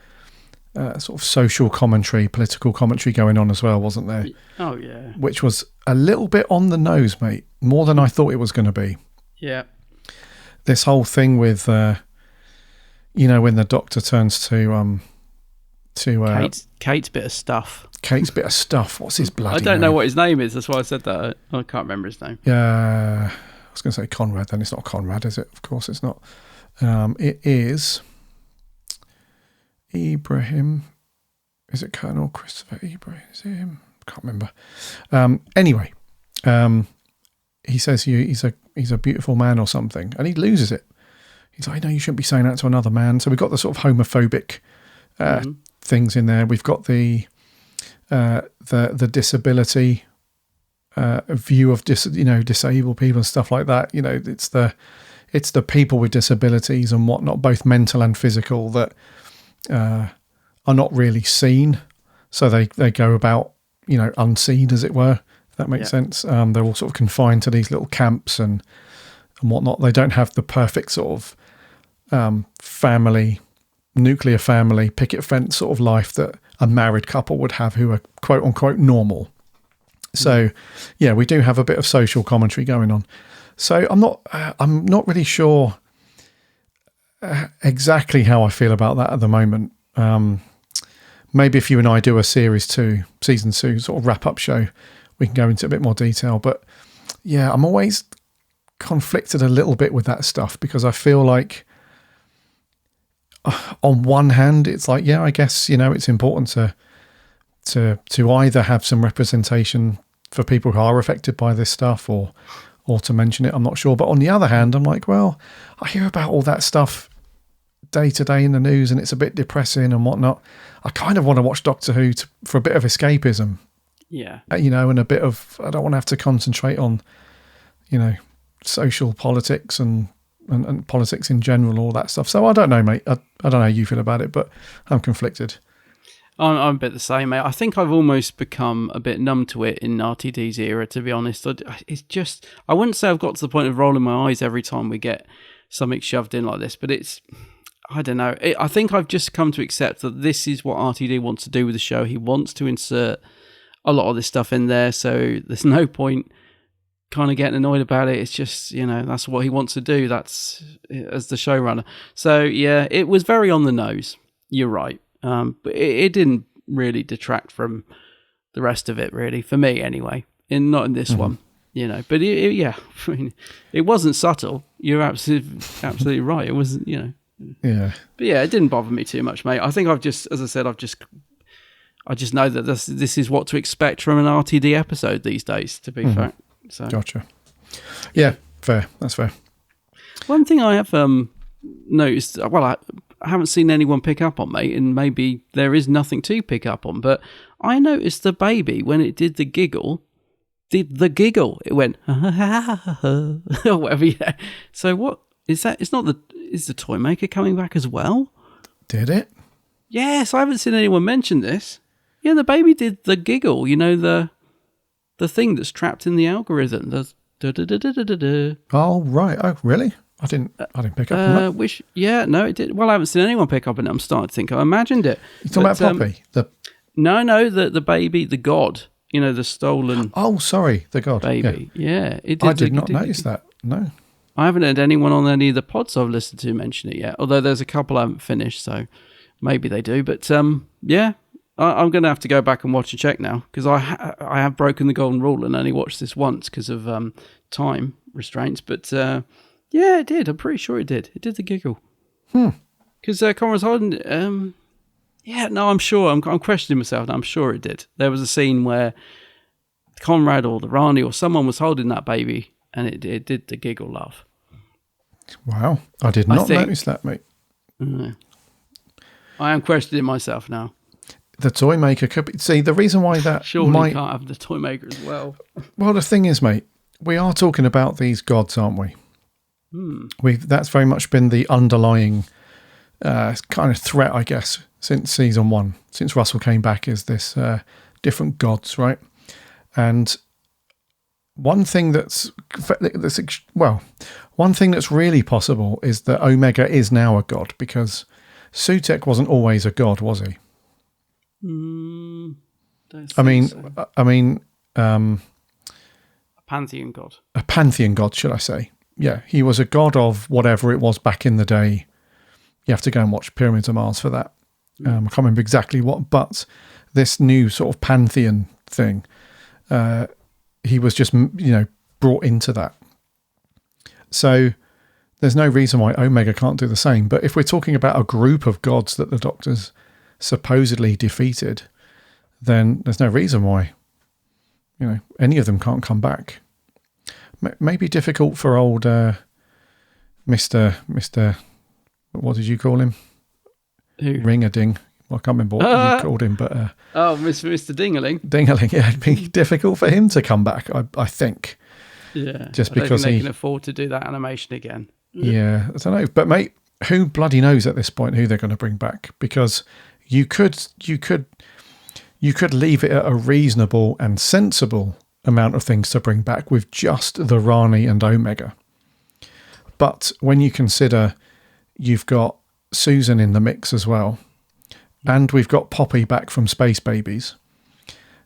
sort of social commentary, political commentary going on as well, wasn't there? Oh, yeah. Which was a little bit on the nose, mate, more than I thought it was going to be. Yeah. This whole thing with, when the Doctor turns to Kate's bit of stuff. Kate's bit of stuff. What's his bloody name? I don't know what his name is. That's why I said that. I can't remember his name. Yeah, I was going to say Conrad. Then it's not Conrad, is it? Of course, it's not. It is Ibrahim. Is it Colonel Christopher Ibrahim? Is it him? Can't remember. Anyway, he says he's a beautiful man or something, and he loses it. He's like, no, you shouldn't be saying that to another man. So we've got the sort of homophobic things in there. We've got the disability view of disabled people and stuff like that. You know, it's the people with disabilities and whatnot, both mental and physical, that are not really seen. So they go about, you know, unseen, as it were, if that makes sense. They're all sort of confined to these little camps and whatnot. They don't have the perfect sort of nuclear family, picket fence sort of life that a married couple would have, who are quote unquote normal. So, yeah, we do have a bit of social commentary going on. So I'm not really sure exactly how I feel about that at the moment. Maybe if you and I do a season 2 sort of wrap up show, we can go into a bit more detail. But yeah, I'm always conflicted a little bit with that stuff, because I feel like on one hand, it's like, yeah, I guess, you know, it's important to either have some representation for people who are affected by this stuff, or to mention it. I'm not sure. But on the other hand, I'm like, well, I hear about all that stuff day to day in the news, and it's a bit depressing and whatnot. I kind of want to watch Doctor Who for a bit of escapism. Yeah. You know, and a bit of, I don't want to have to concentrate on, you know, social politics and politics in general, all that stuff. So I don't know, mate. I don't know how you feel about it, but I'm conflicted. I'm a bit the same, mate. I think I've almost become a bit numb to it in RTD's era, to be honest. It's just, I wouldn't say I've got to the point of rolling my eyes every time we get something shoved in like this, but it's, I don't know. I think I've just come to accept that this is what RTD wants to do with the show. He wants to insert a lot of this stuff in there, so there's no point kind of getting annoyed about it. It's just, you know, that's what he wants to do. That's as the showrunner. So yeah, it was very on the nose. You're right. But it didn't really detract from the rest of it, really, for me anyway. Not in this one, you know. But yeah, I mean, it wasn't subtle. You're absolutely right. It was, you know. Yeah. But yeah, it didn't bother me too much, mate. I think I've just, as I said, I just know that this is what to expect from an RTD episode these days, to be fair. So. Gotcha. Yeah, fair. That's fair. One thing I have noticed, well, I haven't seen anyone pick up on, mate, and maybe there is nothing to pick up on, but I noticed the baby, when it did the giggle, it went, or whatever, yeah. So what is that? Is the toy maker coming back as well? Did it? Yes, I haven't seen anyone mention this. Yeah, the baby did the giggle, you know, the thing that's trapped in the algorithm. Oh, right. Oh, really? I didn't pick up on that. No, it did. Well, I haven't seen anyone pick up on it. I'm starting to think I imagined it. You're talking about Poppy? No, the baby, the god. You know, the stolen. Oh, sorry, the god baby. Yeah, it did. I did not notice that. No, I haven't had anyone on any of the pods I've listened to mention it yet. Although there's a couple I haven't finished, so maybe they do. But yeah, I'm going to have to go back and watch and check now, because I have broken the golden rule and only watched this once because of time restraints. But yeah, it did. I'm pretty sure it did. It did the giggle. Because Conrad's holding. Yeah, no, I'm sure. I'm questioning myself now. I'm sure it did. There was a scene where Conrad or the Rani or someone was holding that baby, and it did the giggle laugh. Wow, I did not notice that, mate. I am questioning myself now. The toy maker could be. See, the reason why that surely can't have the toy maker as well. Well, the thing is, mate, we are talking about these gods, aren't we? That's very much been the underlying kind of threat, I guess, since season 1, since Russell came back, is this different gods, right? And one thing that's really possible is that Omega is now a god, because Sutek wasn't always a god, was he? I mean, a pantheon god. A pantheon god, should I say? Yeah, he was a god of whatever it was back in the day. You have to go and watch Pyramids of Mars for that. I can't remember exactly what, but this new sort of pantheon thing, he was just, brought into that. So there's no reason why Omega can't do the same. But if we're talking about a group of gods that the Doctor's supposedly defeated, then there's no reason why, any of them can't come back. maybe difficult for old Mr. What did you call him? Who? Ring-a-ding. Well, I can't remember what you called him, but Mr. Dingaling. Dingaling. Yeah, it'd be difficult for him to come back. I think. Yeah, just I don't because think they can afford to do that animation again. Yeah, I don't know, but mate, who bloody knows at this point who they're going to bring back? Because you could leave it at a reasonable and sensible amount of things to bring back with just the Rani and Omega. But when you consider you've got Susan in the mix as well, and we've got Poppy back from Space Babies,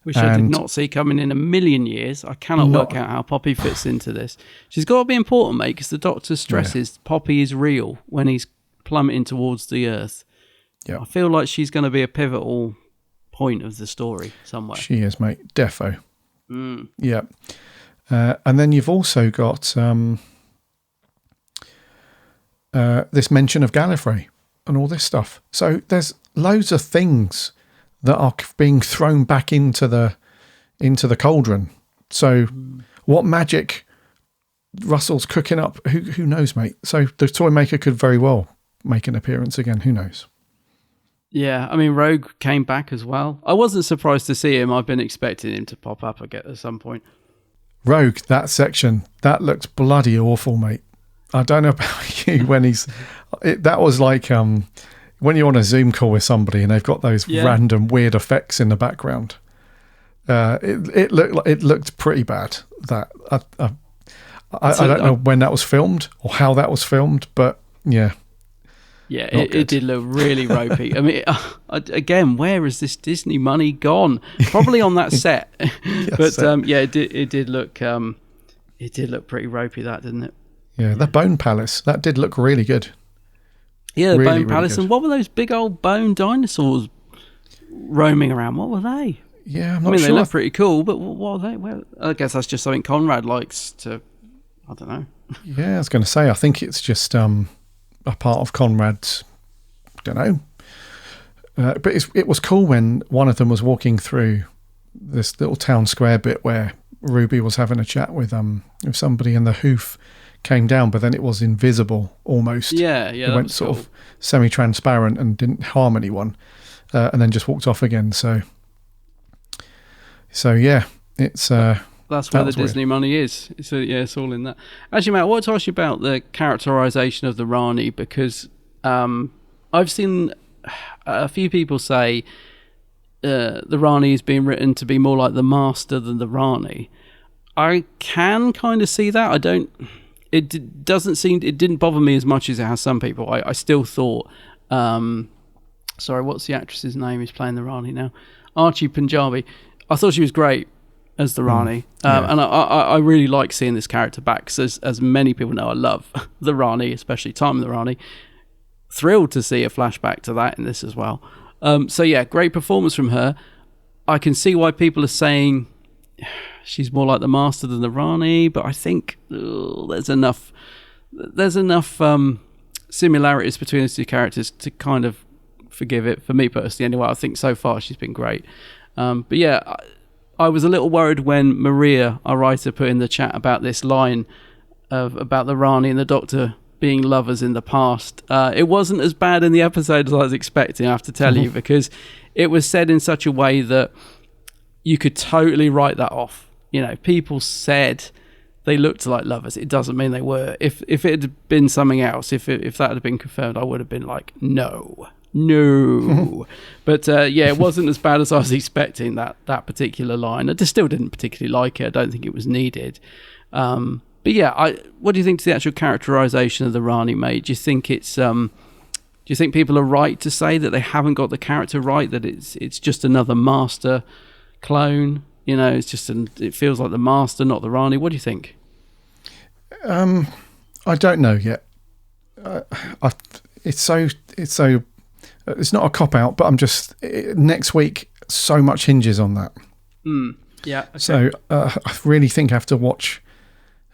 which I did not see coming in a million years. I cannot work out how Poppy fits into this. She's got to be important, mate, because the Doctor stresses Poppy is real when he's plummeting towards the Earth. Yeah, I feel like she's going to be a pivotal point of the story somewhere. She is, mate. Defo. Yeah. And then you've also got this mention of Gallifrey and all this stuff. So there's loads of things that are being thrown back into the cauldron. So what magic Russell's cooking up, who knows, mate? So the toy maker could very well make an appearance again. Who knows? Yeah, I mean, Rogue came back as well. I wasn't surprised to see him. I've been expecting him to pop up again at some point. Rogue, that section, that looked bloody awful, mate. I don't know about you when that was like when you're on a Zoom call with somebody and they've got those random weird effects in the background. It looked pretty bad. That I don't know when that was filmed or how that was filmed, but yeah. Yeah, it did look really ropey. I mean, again, where has this Disney money gone? Probably on that set. But yeah, it did look pretty ropey, that, didn't it? Yeah, the Bone Palace, that did look really good. Yeah, the really, Bone Palace. really, and what were those big old bone dinosaurs roaming around? What were they? Yeah, I'm not sure. I mean, they look pretty cool, but what are they? Well, I guess that's just something Conrad likes to, I don't know. Yeah, I was going to say, I think it's just a part of Conrad's, don't know. But it was cool when one of them was walking through this little town square bit where Ruby was having a chat with somebody and the hoof came down, but then it was invisible almost. Yeah. It went sort of semi-transparent and didn't harm anyone, and then just walked off again. So yeah, it's that's where the Disney money is. So yeah, it's all in that. Actually, Matt, I want to ask you about the characterization of the Rani, because I've seen a few people say the Rani is being written to be more like the Master than the Rani. I can kind of see that. It didn't bother me as much as it has some people. I still thought, sorry, what's the actress's name who's playing the Rani now? Archie Punjabi. I thought she was great as the Rani. And I really like seeing this character back, because as many people know, I love the Rani, especially Time of the Rani. Thrilled to see a flashback to that in this as well. So yeah, great performance from her. I can see why people are saying she's more like the Master than the Rani, but I think there's enough similarities between those two characters to kind of forgive it, for me personally anyway. I think so far she's been great. But yeah, I was a little worried when Maria, our writer, put in the chat about this line about the Rani and the Doctor being lovers in the past. It wasn't as bad in the episode as I was expecting, I have to tell you, because it was said in such a way that you could totally write that off. You know, people said they looked like lovers. It doesn't mean they were. If it had been something else, if that had been confirmed, I would have been like, no. But yeah, it wasn't as bad as I was expecting, that particular line. I just still didn't particularly like it. I don't think it was needed. But yeah, what do you think to the actual characterization of the Rani, mate? Do you think it's do you think people are right to say that they haven't got the character right, that it's just another Master clone? You know, it's just it feels like the Master, not the Rani. What do you think? I don't know yet. It's not a cop out, but I'm just next week. So much hinges on that. Yeah. Okay. So I really think I have to watch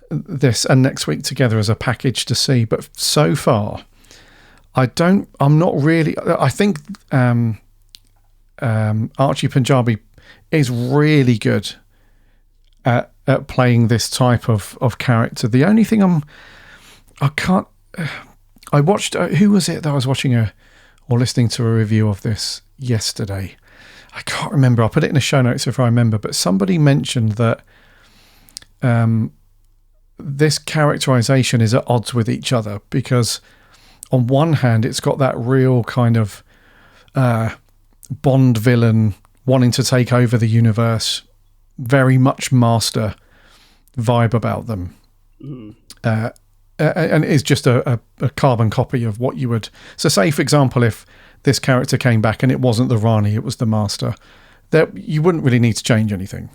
this and next week together as a package to see. But so far, I'm not really. I think Archie Punjabi is really good at playing this type of character. The only thing I watched, who was it that I was watching or listening to a review of this yesterday? I can't remember. I'll put it in the show notes if I remember, but somebody mentioned that this characterization is at odds with each other, because on one hand, it's got that real kind of Bond villain wanting to take over the universe, very much master vibe about them. And it's just a carbon copy of what you would... So say, for example, if this character came back and it wasn't the Rani, it was the master, that you wouldn't really need to change anything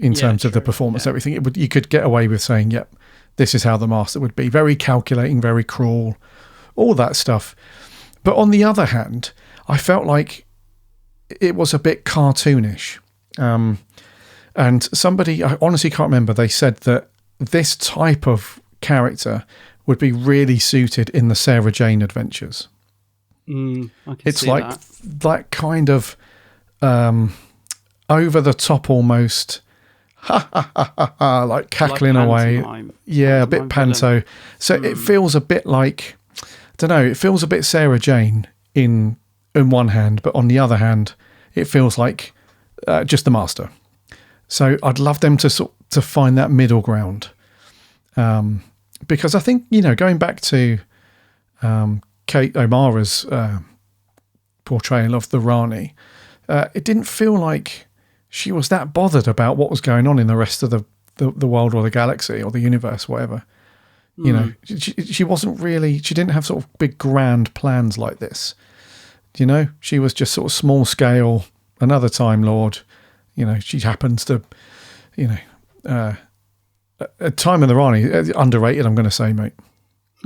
in terms of the performance, everything. You could get away with saying, yep, this is how the master would be. Very calculating, very cruel, all that stuff. But on the other hand, I felt like it was a bit cartoonish. And somebody, I honestly can't remember, they said that this type of character would be really suited in the Sarah Jane adventures. It's like that kind of over the top almost, like cackling away. Yeah, a bit panto. So it feels a bit like, I don't know, it feels a bit Sarah Jane in one hand, but on the other hand, it feels like just the master. So I'd love them to find that middle ground. Because I think, going back to Kate O'Mara's portrayal of the Rani, it didn't feel like she was that bothered about what was going on in the rest of the world or the galaxy or the universe, whatever. She wasn't really, she didn't have sort of big grand plans like this. She was just sort of small scale, another Time Lord. She happens to, Time in the Rani, underrated, I'm going to say, mate.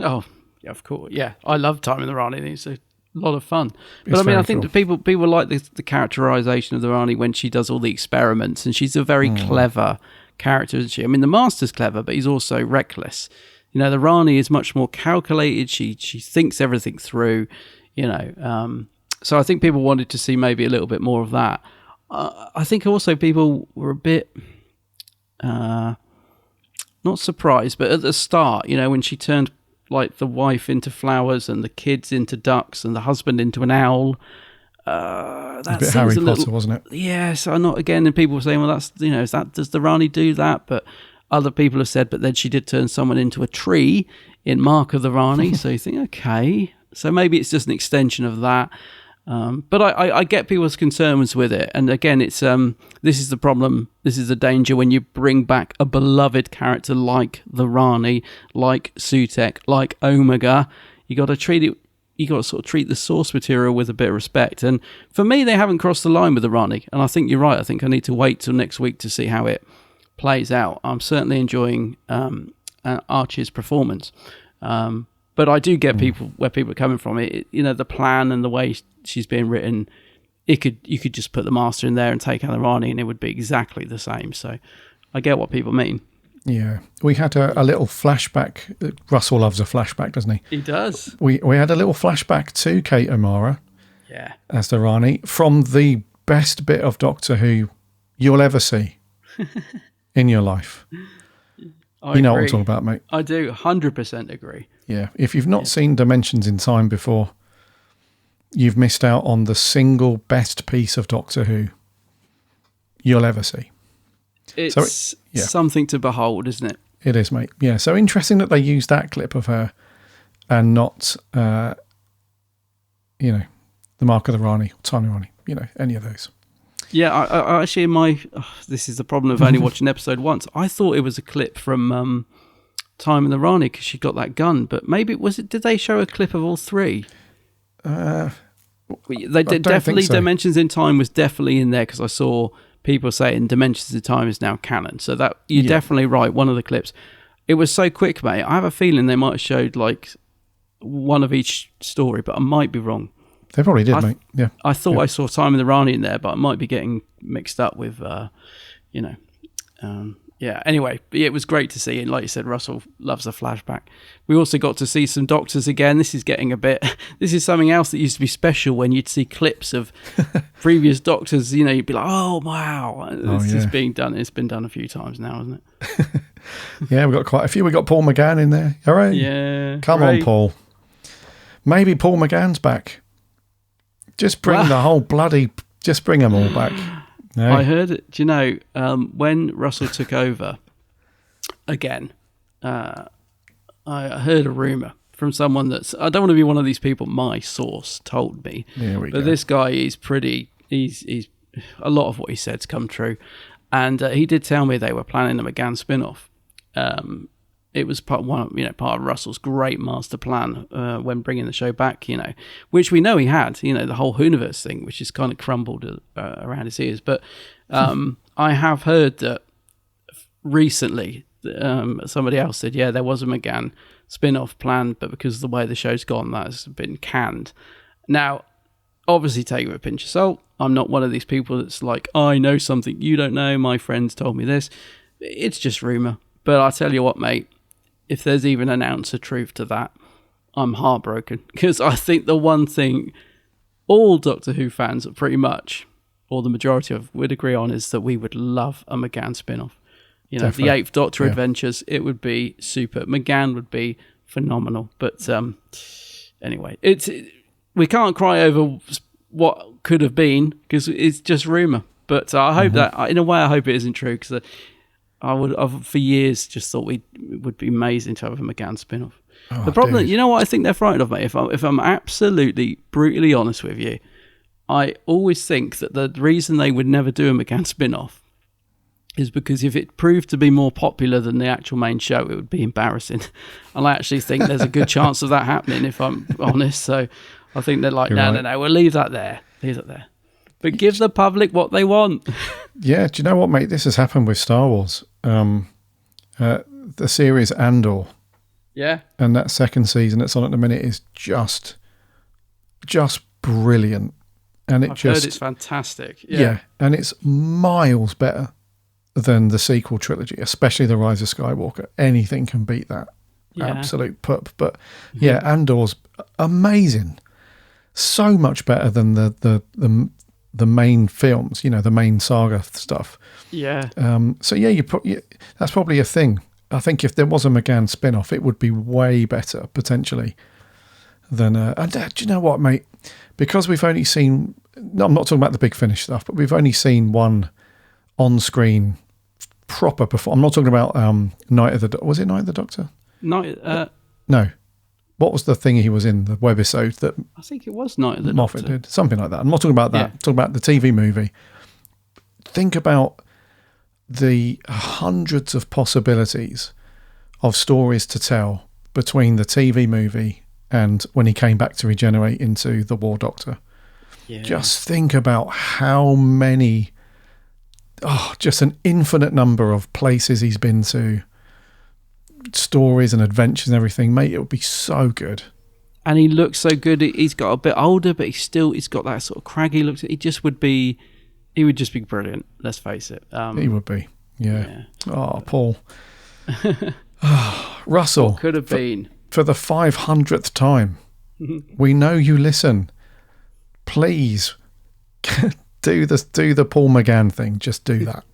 Oh, yeah, of course. Yeah, I love Time in the Rani. It's a lot of fun. But I think people like the characterization of the Rani when she does all the experiments, and she's a very clever character, isn't she? I mean, the Master's clever, but he's also reckless. The Rani is much more calculated. She thinks everything through, So I think people wanted to see maybe a little bit more of that. I think also people were a bit... not surprised, but at the start, when she turned like the wife into flowers and the kids into ducks and the husband into an owl, that a bit Harry Potter, wasn't it? Yes, I'm not again. And people were saying, well, that's does the Rani do that? But other people have said, but then she did turn someone into a tree in Mark of the Rani. So you think, okay, so maybe it's just an extension of that. But I get people's concerns with it, and again, it's this is the problem. This is the danger when you bring back a beloved character like the Rani, like Sutek, like Omega. You got to treat it. You got to sort of treat the source material with a bit of respect. And for me, they haven't crossed the line with the Rani, and I think you're right. I think I need to wait till next week to see how it plays out. I'm certainly enjoying Archie's performance. But I do get where people are coming from. The plan and the way she's being written, you could just put the Master in there and take out the Rani, and it would be exactly the same. So I get what people mean. Yeah, we had a little flashback. Russell loves a flashback, doesn't he? He does. We had a little flashback to Kate O'Mara, as the Rani, from the best bit of Doctor Who you'll ever see in your life. I know agree. what I'm talking about, mate. I do 100% agree. Yeah, if you've not seen Dimensions in Time before, you've missed out on the single best piece of Doctor Who you'll ever see. It's something to behold, isn't it? It is, mate. Yeah, so interesting that they used that clip of her and not, the Mark of the Rani, Time of the Rani, any of those. Yeah, I actually, this is the problem of only watching an episode once. I thought it was a clip from Time in the Rani because she got that gun, but maybe did they show a clip of all three? They did definitely. So. Dimensions in Time was definitely in there because I saw people saying Dimensions in Time is now canon. So that you're definitely right. One of the clips, it was so quick, mate. I have a feeling they might have showed like one of each story, but I might be wrong. They probably did, mate. Yeah, I thought I saw Time in the Rani in there, but I might be getting mixed up with, Anyway, it was great to see, and like you said, Russell loves a flashback. We also got to see some Doctors again. This is getting a bit. This is something else that used to be special when you'd see clips of previous Doctors, you'd be like, oh wow, it's yeah. just being done. It's been done a few times now, hasn't it? Yeah, we've got quite a few. We've got Paul McGann in there. All right. Yeah. Come on, Paul. Maybe Paul McGann's back. Just bring the whole just bring them all back. No? I heard it. Do you know, when Russell took over again, I heard a rumour from someone I don't want to be one of these people, my source told me. But this guy is he's a lot of what he said's come true. And he did tell me they were planning a McGann spin-off. It was part of Russell's great master plan when bringing the show back, which we know he had, the whole Hooniverse thing, which is kind of crumbled around his ears. But I have heard that recently somebody else said, yeah, there was a McGann spin-off plan, but because of the way the show's gone, that has been canned. Now, obviously take it with a pinch of salt. I'm not one of these people that's like, I know something you don't know, my friends told me this. It's just rumour. But I'll tell you what, mate, if there's even an ounce of truth to that, I'm heartbroken. Because I think the one thing all Doctor Who fans pretty much, or the majority of, would agree on is that we would love a McGann spin-off. Definitely. The Eighth Doctor Adventures, it would be super. McGann would be phenomenal. But anyway, we can't cry over what could have been because it's just rumour. But I hope that, in a way, I hope it isn't true because I've for years just thought it would be amazing to have a McGann spin-off. The problem, you know what I think they're frightened of, mate? If I'm absolutely brutally honest with you, I always think that the reason they would never do a McGann spin-off is because if it proved to be more popular than the actual main show, it would be embarrassing. And I actually think there's a good chance of that happening, if I'm honest. So I think they're like, no, we'll leave that there. But give the public what they want. Yeah, do you know what, mate? This has happened with Star Wars. The series Andor. Yeah. And that second season that's on at the minute is just brilliant. And I've heard it's fantastic. Yeah, and it's miles better than the sequel trilogy, especially The Rise of Skywalker. Anything can beat that. Yeah. Absolute pup. But yeah, Andor's amazing. So much better than the main films, the main saga stuff. Yeah. So yeah, that's probably a thing. I think if there was a McGann spin-off, it would be way better potentially than. And do you know what, mate? Because we've only seen. No, I'm not talking about the Big Finish stuff, but we've only seen one on-screen proper performance. I'm not talking about Night of the Doctor. Was it Night of the Doctor? No. What was the thing he was in, the webisode that I think it was Night of the Moffat Doctor. did? Something like that. I'm not talking about that. Yeah. I'm talking about the TV movie. Think about the hundreds of possibilities of stories to tell between the TV movie and when he came back to regenerate into the War Doctor. Yeah. Just think about how many, just an infinite number of places he's been to, stories and adventures and everything, mate. It would be so good. And he looks so good. He's got a bit older, but he's got that sort of craggy look. He would just be brilliant. Let's face it. He would be. Yeah. Oh, Paul. Russell. What could have been. For the 500th time, we know you listen. Please do the Paul McGann thing. Just do that.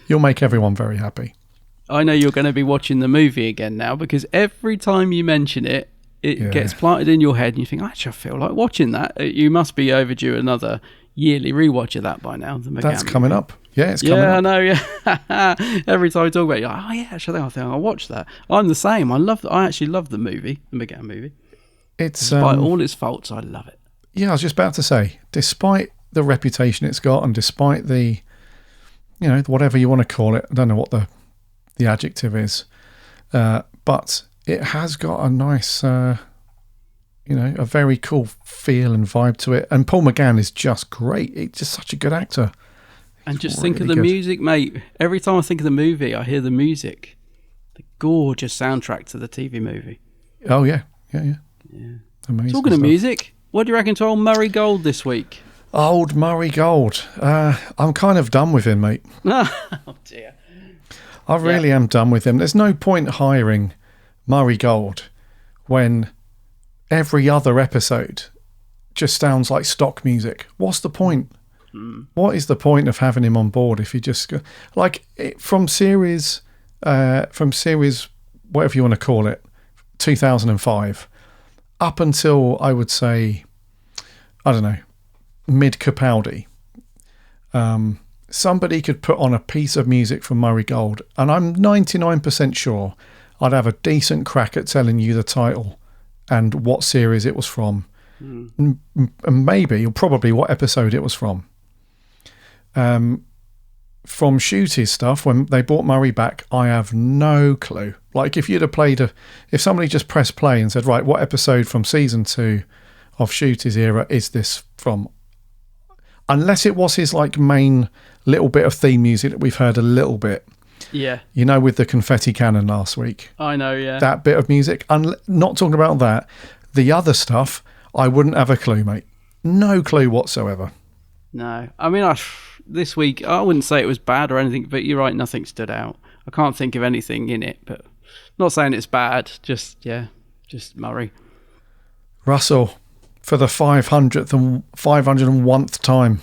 You'll make everyone very happy. I know you're going to be watching the movie again now because every time you mention it, it gets planted in your head and you think, actually, I feel like watching that. You must be overdue another yearly rewatch of that by now. That's coming up. Yeah, it's coming up. Yeah, I know. Yeah. Every time I talk about it, you're like, oh yeah, actually, I think I'll watch that. I'm the same. I actually love the movie, the McGann movie. Despite all its faults, I love it. Yeah, I was just about to say, despite the reputation it's got and despite the, whatever you want to call it, I don't know what the adjective is, but it has got a nice, a very cool feel and vibe to it. And Paul McGann is just great. He's just such a good actor. And just think of the music, mate. Every time I think of the movie, I hear the music. The gorgeous soundtrack to the TV movie. Oh, yeah. Amazing. Talking of music, what do you reckon to old Murray Gold this week? Old Murray Gold. I'm kind of done with him, mate. Oh, dear. I really am done with him. There's no point hiring Murray Gold when every other episode just sounds like stock music. What's the point? What is the point of having him on board if you just go, like from series whatever you want to call it, 2005 up until I would say, I don't know, mid Capaldi, somebody could put on a piece of music from Murray Gold and I'm 99% sure I'd have a decent crack at telling you the title and what series it was from, and maybe or probably what episode it was from. From Shooty's stuff, when they brought Murray back, I have no clue. Like if you'd have if somebody just pressed play and said, right, what episode from season 2 of Shooty's era is this from? Unless it was his like main little bit of theme music that we've heard a little bit. Yeah. You know, with the confetti cannon last week. I know, yeah. That bit of music. Not talking about that. The other stuff, I wouldn't have a clue, mate. No clue whatsoever. No. I mean, this week, I wouldn't say it was bad or anything, but you're right, nothing stood out. I can't think of anything in it, but not saying it's bad. Just Murray. Russell, for the 500th and 501th time.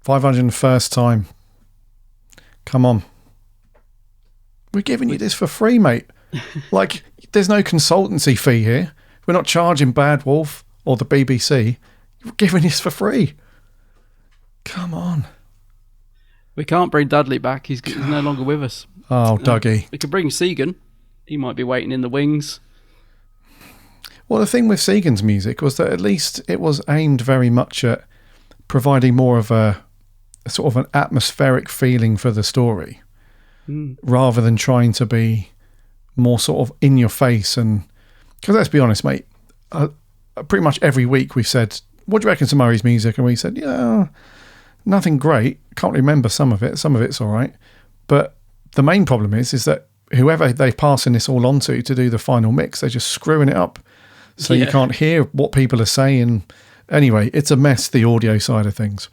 501st time. Come on. We're giving you this for free, mate. Like, there's no consultancy fee here. We're not charging Bad Wolf or the BBC. We're giving this for free. Come on. We can't bring Dudley back. He's no longer with us. Oh, Dougie. We could bring Segan. He might be waiting in the wings. Well, the thing with Segan's music was that at least it was aimed very much at providing more of a sort of an atmospheric feeling for the story, rather than trying to be more sort of in your face. And because let's be honest, mate, pretty much every week we've said, what do you reckon to Murray's music? And we said, yeah, nothing great. Can't remember some of it. Some of it's all right. But the main problem is that whoever they're passing this all on to do the final mix, they're just screwing it up. So you can't hear what people are saying. Anyway, it's a mess, the audio side of things.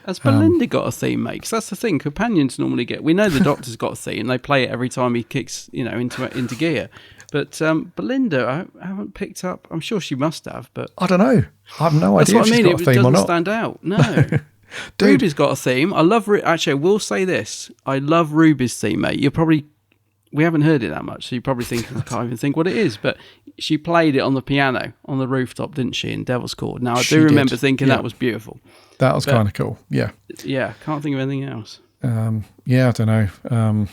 Has Belinda got a theme, mate? 'Cause that's the thing. Companions normally get... We know the Doctor's got a theme. They play it every time he kicks, into gear. But Belinda, I haven't picked up... I'm sure she must have, but... I don't know. I have no idea if she's got a theme or not. It doesn't stand out. No. Ruby's got a theme. I love... Actually, I will say this. I love Ruby's theme, mate. You're probably... We haven't heard it that much, so you probably think... I can't even think what it is, but she played it on the piano on the rooftop, didn't she, in Devil's Court? Now, I do remember thinking that was beautiful. That was kind of cool, yeah. Yeah, can't think of anything else. Yeah, I don't know.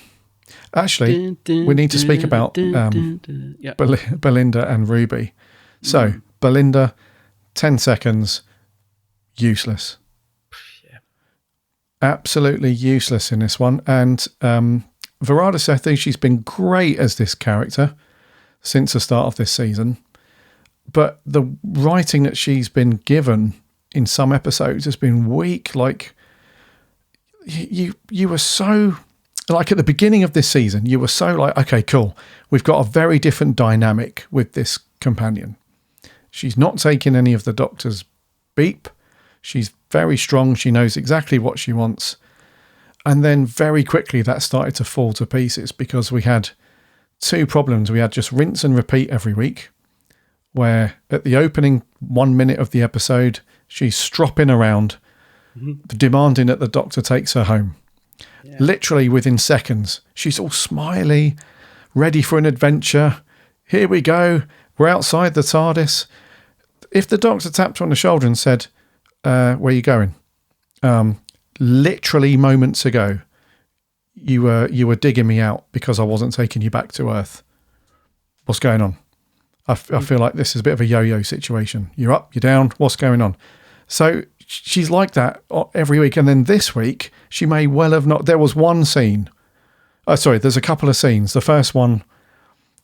Actually, we need to speak about Belinda and Ruby. So, Belinda, 10 seconds, useless. Yeah. Absolutely useless in this one. And Varada Sethi, she's been great as this character since the start of this season. But the writing that she's been given in some episodes has been weak. Like, you were so... Like, at the beginning of this season, you were so like, okay, cool. We've got a very different dynamic with this companion. She's not taking any of the Doctor's beep. She's very strong. She knows exactly what she wants. And then very quickly that started to fall to pieces because we had two problems. We had just rinse and repeat every week, where at the opening 1 minute of the episode, she's stropping around, demanding that the Doctor takes her home. Yeah. Literally within seconds, she's all smiley, ready for an adventure. Here we go. We're outside the TARDIS. If the Doctor tapped her on the shoulder and said, where are you going? Literally moments ago, you were digging me out because I wasn't taking you back to Earth. What's going on? I feel like this is a bit of a yo-yo situation. You're up, you're down. What's going on? So she's like that every week. And then this week, she may well have not... There was one scene. There's a couple of scenes. The first one,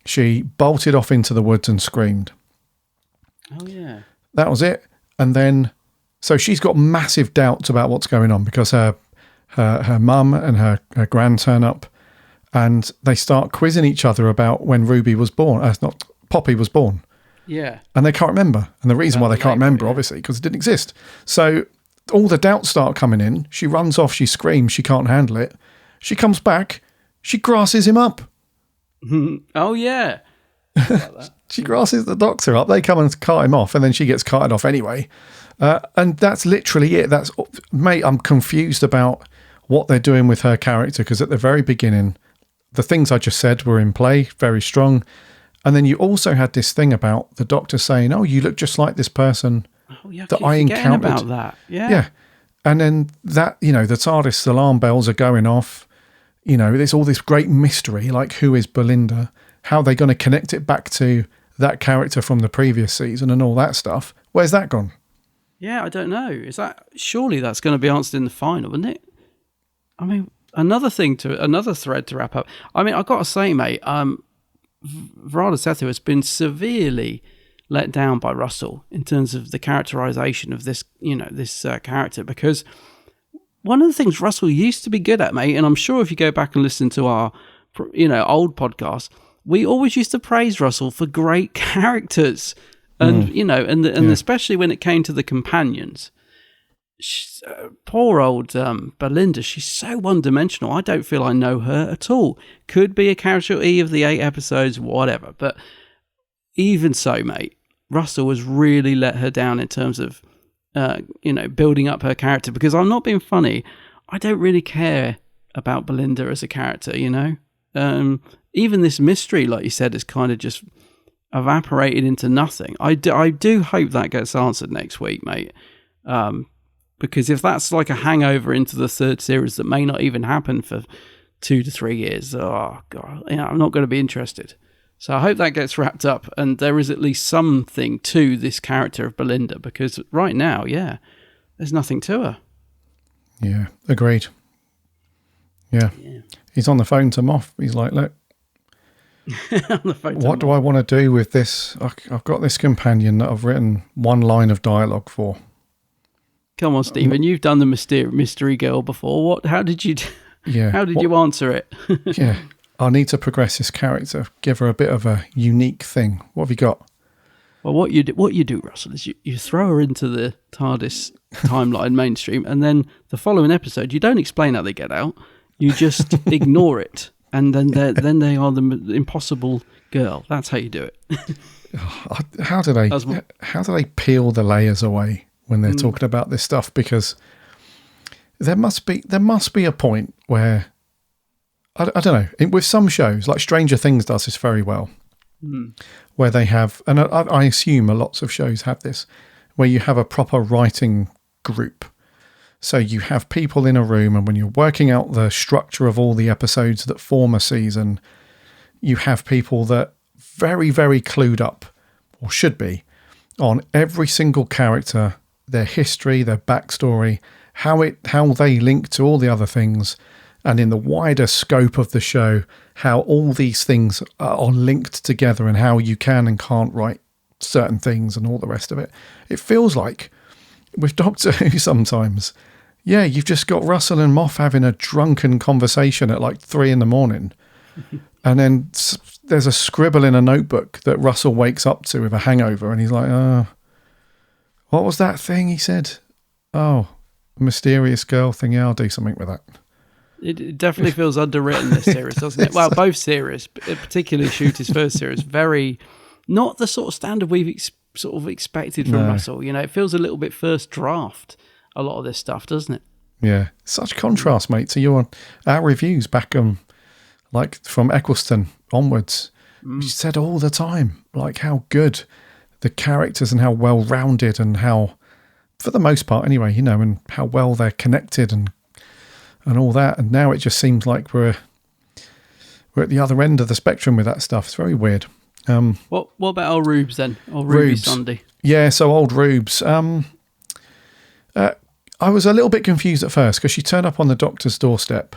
she bolted off into the woods and screamed. Oh, yeah. That was it. And then... So she's got massive doubts about what's going on because her mum and her gran turn up and they start quizzing each other about when Ruby was born. Poppy was born. Yeah. And they can't remember. And the reason why they can't remember, obviously, because it didn't exist. So all the doubts start coming in. She runs off. She screams. She can't handle it. She comes back. She grasses him up. Oh, yeah. She grasses the Doctor up. They come and cart him off. And then she gets carted off anyway. And that's literally it. Mate, I'm confused about what they're doing with her character, because at the very beginning, the things I just said were in play, very strong. And then you also had this thing about the Doctor saying, "Oh, you look just like this person that I encountered." About that. Yeah. Yeah. And then that, the TARDIS alarm bells are going off. There's all this great mystery, like who is Belinda? How are they going to connect it back to that character from the previous season and all that stuff? Where's that gone? Yeah, I don't know. Surely that's going to be answered in the final, isn't it? I mean, another thread to wrap up. I mean, I've got to say, mate, Varada Sethu has been severely let down by Russell in terms of the characterization of this, this character, because one of the things Russell used to be good at, mate, and I'm sure if you go back and listen to our, old podcasts, we always used to praise Russell for great characters, and especially when it came to the companions. Poor old Belinda, she's so one-dimensional. I don't feel I know her at all. Could be a casualty of the 8 episodes, whatever. But even so, mate, Russell has really let her down in terms of, building up her character. Because I'm not being funny, I don't really care about Belinda as a character, Even this mystery, like you said, is kind of just evaporated into nothing. I do hope that gets answered next week, mate. Because if that's like a hangover into the 3rd series that may not even happen for 2 to 3 years, oh God, I'm not going to be interested. So I hope that gets wrapped up and there is at least something to this character of Belinda, because right now, there's nothing to her. Yeah, agreed. Yeah. He's on the phone to Moff. He's like, look, what do I want to do with this? I've got this companion that I've written one line of dialogue for. Come on, Stephen. You've done the mystery girl before. How did you? How did you answer it? Yeah, I need to progress this character. Give her a bit of a unique thing. What have you got? Well, what you do, Russell, is you throw her into the TARDIS timeline mainstream, and then the following episode, you don't explain how they get out. You just ignore it, and then they are the impossible girl. That's how you do it. How do they peel the layers away when they're talking about this stuff? Because there must be a point where I don't know, with some shows like Stranger Things does this very well, where they have, and I assume lots of shows have this, where you have a proper writing group. So you have people in a room, and when you're working out the structure of all the episodes that form a season, you have people that very, very clued up, or should be, on every single character, their history, their backstory, how they link to all the other things, and in the wider scope of the show, how all these things are linked together and how you can and can't write certain things and all the rest of it. It feels like with Doctor Who sometimes, you've just got Russell and Moff having a drunken conversation at like 3 a.m. And then there's a scribble in a notebook that Russell wakes up to with a hangover, and he's like, what was that thing he said? Oh, mysterious girl thing. Yeah, I'll do something with that. It definitely feels underwritten, this series, doesn't it? Well, both series, particularly Shooter's first series, very not the sort of standard we've sort of expected from Russell. It feels a little bit first draft, a lot of this stuff, doesn't it? Yeah, such contrast, mate, to our reviews back like from Eccleston onwards. You said all the time, like how good the characters and how well rounded and how, for the most part anyway, and how well they're connected and all that. And now it just seems like we're at the other end of the spectrum with that stuff. It's very weird. What about our Rubes then? Or Ruby Sunday? Yeah, so old Rubes. I was a little bit confused at first because she turned up on the Doctor's doorstep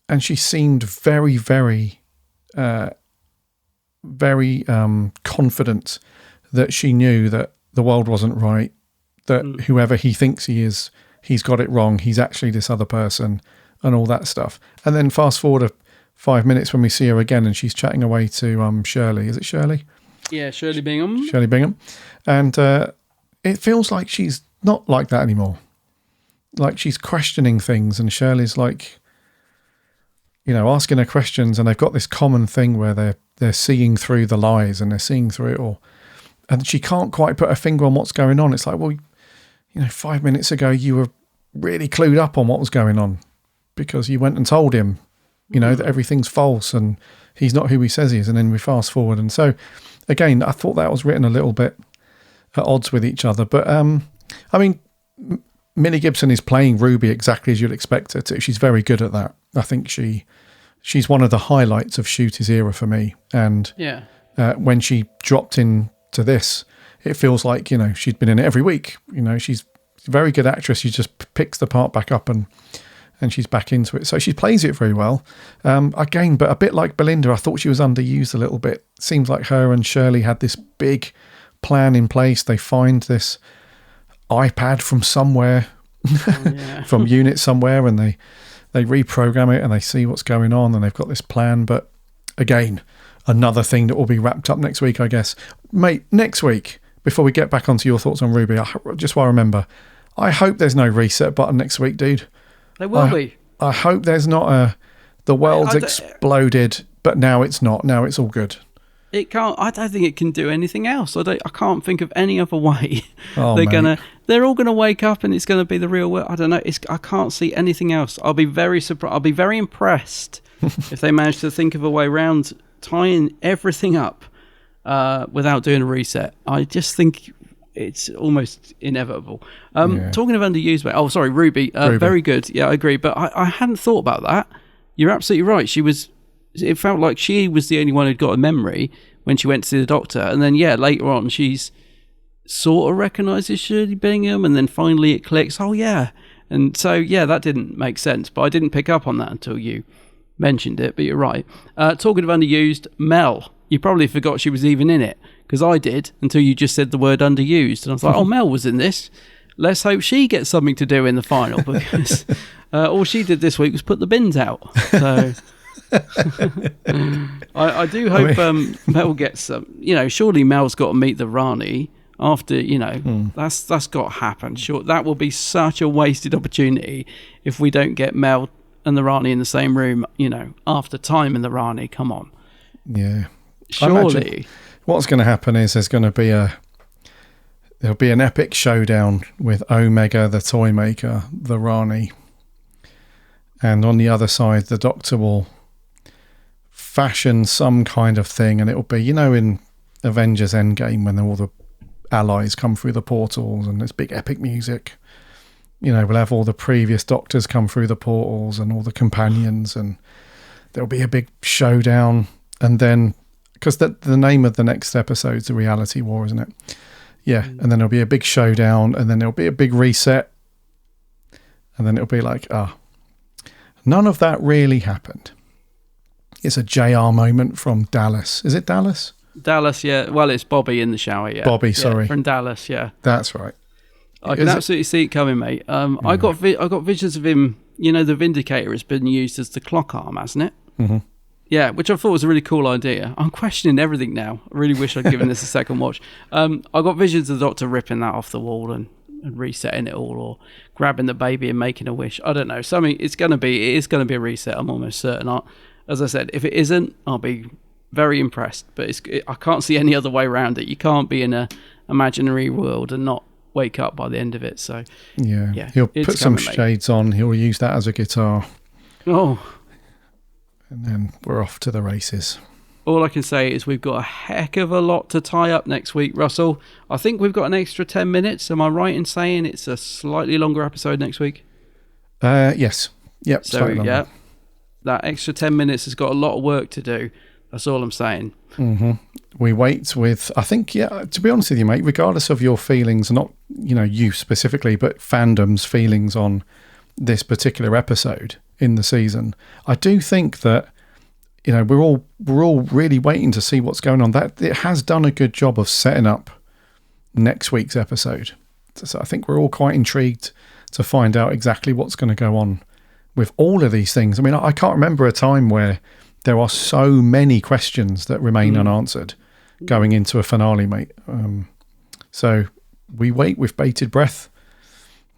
and she seemed very, very, very confident that she knew that the world wasn't right, that whoever he thinks he is, he's got it wrong, he's actually this other person and all that stuff. And then fast forward 5 minutes when we see her again and she's chatting away to Shirley. Is it Shirley? Yeah, Shirley Bingham. Shirley Bingham. And it feels like she's not like that anymore. Like she's questioning things and Shirley's like, asking her questions, and they've got this common thing where they're seeing through the lies and they're seeing through it all. And she can't quite put her finger on what's going on. It's like, well, 5 minutes ago you were really clued up on what was going on because you went and told him, that everything's false and he's not who he says he is. And then we fast forward. And so, again, I thought that was written a little bit at odds with each other. But, Millie Gibson is playing Ruby exactly as you'd expect her to. She's very good at that. I think she's one of the highlights of Shooty's era for me. And when she dropped into this, it feels like, she'd been in it every week. She's a very good actress. She just picks the part back up and she's back into it. So she plays it very well. Again, but a bit like Belinda, I thought she was underused a little bit. Seems like her and Shirley had this big plan in place. They find this iPad from somewhere, from unit somewhere, and they reprogram it and they see what's going on and they've got this plan. But again, another thing that will be wrapped up next week, I guess. Mate, next week, before we get back onto your thoughts on Ruby, just while I remember, I hope there's no reset button next week, dude. There will be. I hope there's not the world's exploded, but now it's not. Now it's all good. It can't. I don't think it can do anything else. I can't think of any other way. Oh, they're all gonna wake up and it's gonna be the real world. I don't know. I can't see anything else. I'll be very surprised. I'll be very impressed if they manage to think of a way around tying everything up without doing a reset. I just think it's almost inevitable. Talking of underused, oh, sorry, Ruby. Very good. Yeah, I agree. But I hadn't thought about that. You're absolutely right. It felt like she was the only one who'd got a memory when she went to see the doctor. And then, later on, she's sort of recognises Shirley Bingham. And then finally it clicks. Oh, yeah. And so, that didn't make sense. But I didn't pick up on that until you mentioned it. But you're right. Talking of underused, Mel. You probably forgot she was even in it. Because I did, until you just said the word underused. And I was like, oh, Mel was in this. Let's hope she gets something to do in the final. Because all she did this week was put the bins out. So... I do hope Mel gets some. Surely Mel's got to meet the Rani after. That's got to happen. Sure, that will be such a wasted opportunity if we don't get Mel and the Rani in the same room. After time in the Rani. Come on. Yeah. Surely. What's going to happen is there'll be an epic showdown with Omega, the toy maker, the Rani, and on the other side, the Doctor will fashion some kind of thing, and it'll be, in Avengers Endgame when all the allies come through the portals and there's big epic music. We'll have all the previous Doctors come through the portals and all the companions, and there'll be a big showdown. And then, because the name of the next episode is the Reality War, isn't it? Yeah, and then there'll be a big showdown, and then there'll be a big reset, and then it'll be like, none of that really happened. It's a JR moment from Dallas. Is it Dallas? Dallas, yeah. Well, it's Bobby in the shower, yeah. Bobby, sorry. From Dallas, yeah. That's right. I can absolutely see it coming, mate. I got visions of him. The Vindicator has been used as the clock arm, hasn't it? Mm-hmm. Yeah, which I thought was a really cool idea. I'm questioning everything now. I really wish I'd given this a second watch. I got visions of the Doctor ripping that off the wall and resetting it all, or grabbing the baby and making a wish. I don't know. Something. It is going to be a reset. I'm almost certain. As I said, if it isn't, I'll be very impressed. But I can't see any other way around it. You can't be in a imaginary world and not wake up by the end of it. So yeah. He'll put some shades on. He'll use that as a guitar. Oh. And then we're off to the races. All I can say is we've got a heck of a lot to tie up next week, Russell. I think we've got an extra 10 minutes. Am I right in saying it's a slightly longer episode next week? Yes. Yep. So, yeah. That extra 10 minutes has got a lot of work to do. That's all I'm saying. Mm-hmm. We wait with, I think, to be honest with you, mate, regardless of your feelings, not, you specifically, but fandom's feelings on this particular episode in the season, I do think that, we're all really waiting to see what's going on. That it has done a good job of setting up next week's episode. So I think we're all quite intrigued to find out exactly what's going to go on with all of these things. I mean, I can't remember a time where there are so many questions that remain unanswered going into a finale, mate. So we wait with bated breath,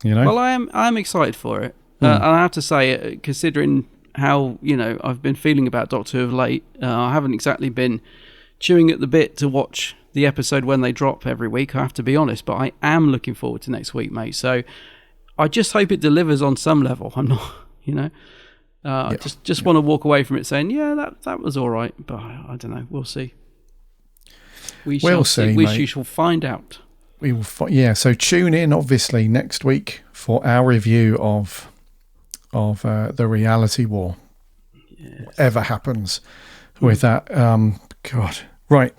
Well, I'm excited for it. And I have to say, considering how, I've been feeling about Doctor Who of late, I haven't exactly been chewing at the bit to watch the episode when they drop every week, I have to be honest, but I am looking forward to next week, mate. So I just hope it delivers on some level. I'm not, just want to walk away from it saying, yeah, that was all right, but I don't know. We'll see. We'll see. We shall find out. We will. So tune in, obviously, next week for our review of the reality war. Yes. Whatever happens with that. God. Right.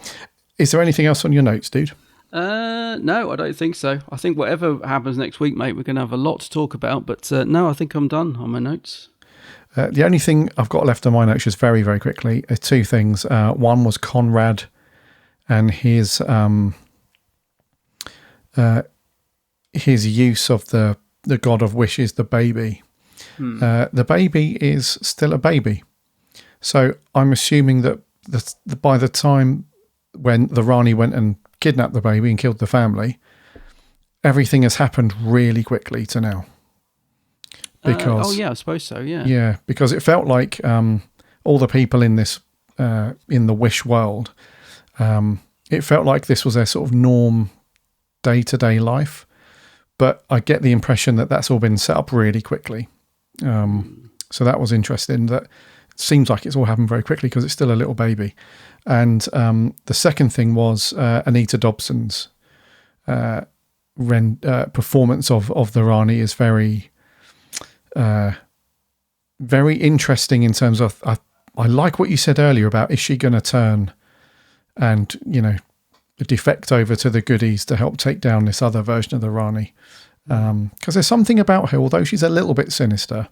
Is there anything else on your notes, dude? No, I don't think so. I think whatever happens next week, mate, we're going to have a lot to talk about. But no, I think I'm done on my notes. The only thing I've got left on my notes is very, very quickly. Two things. One was Conrad and his use of the god of wishes, the baby. The baby is still a baby. So I'm assuming that by the time when the Rani went and kidnapped the baby and killed the family, everything has happened really quickly to now. Because I suppose so. Yeah. Yeah, because it felt like all the people in this in the Wish world, it felt like this was their sort of norm day-to-day life. But I get the impression that that's all been set up really quickly. So that was interesting. That it seems like it's all happened very quickly because it's still a little baby. And the second thing was Anita Dobson's performance of the Rani is very, very interesting in terms of, I like what you said earlier about, is she going to turn and, defect over to the goodies to help take down this other version of the Rani? Because there's something about her, although she's a little bit sinister,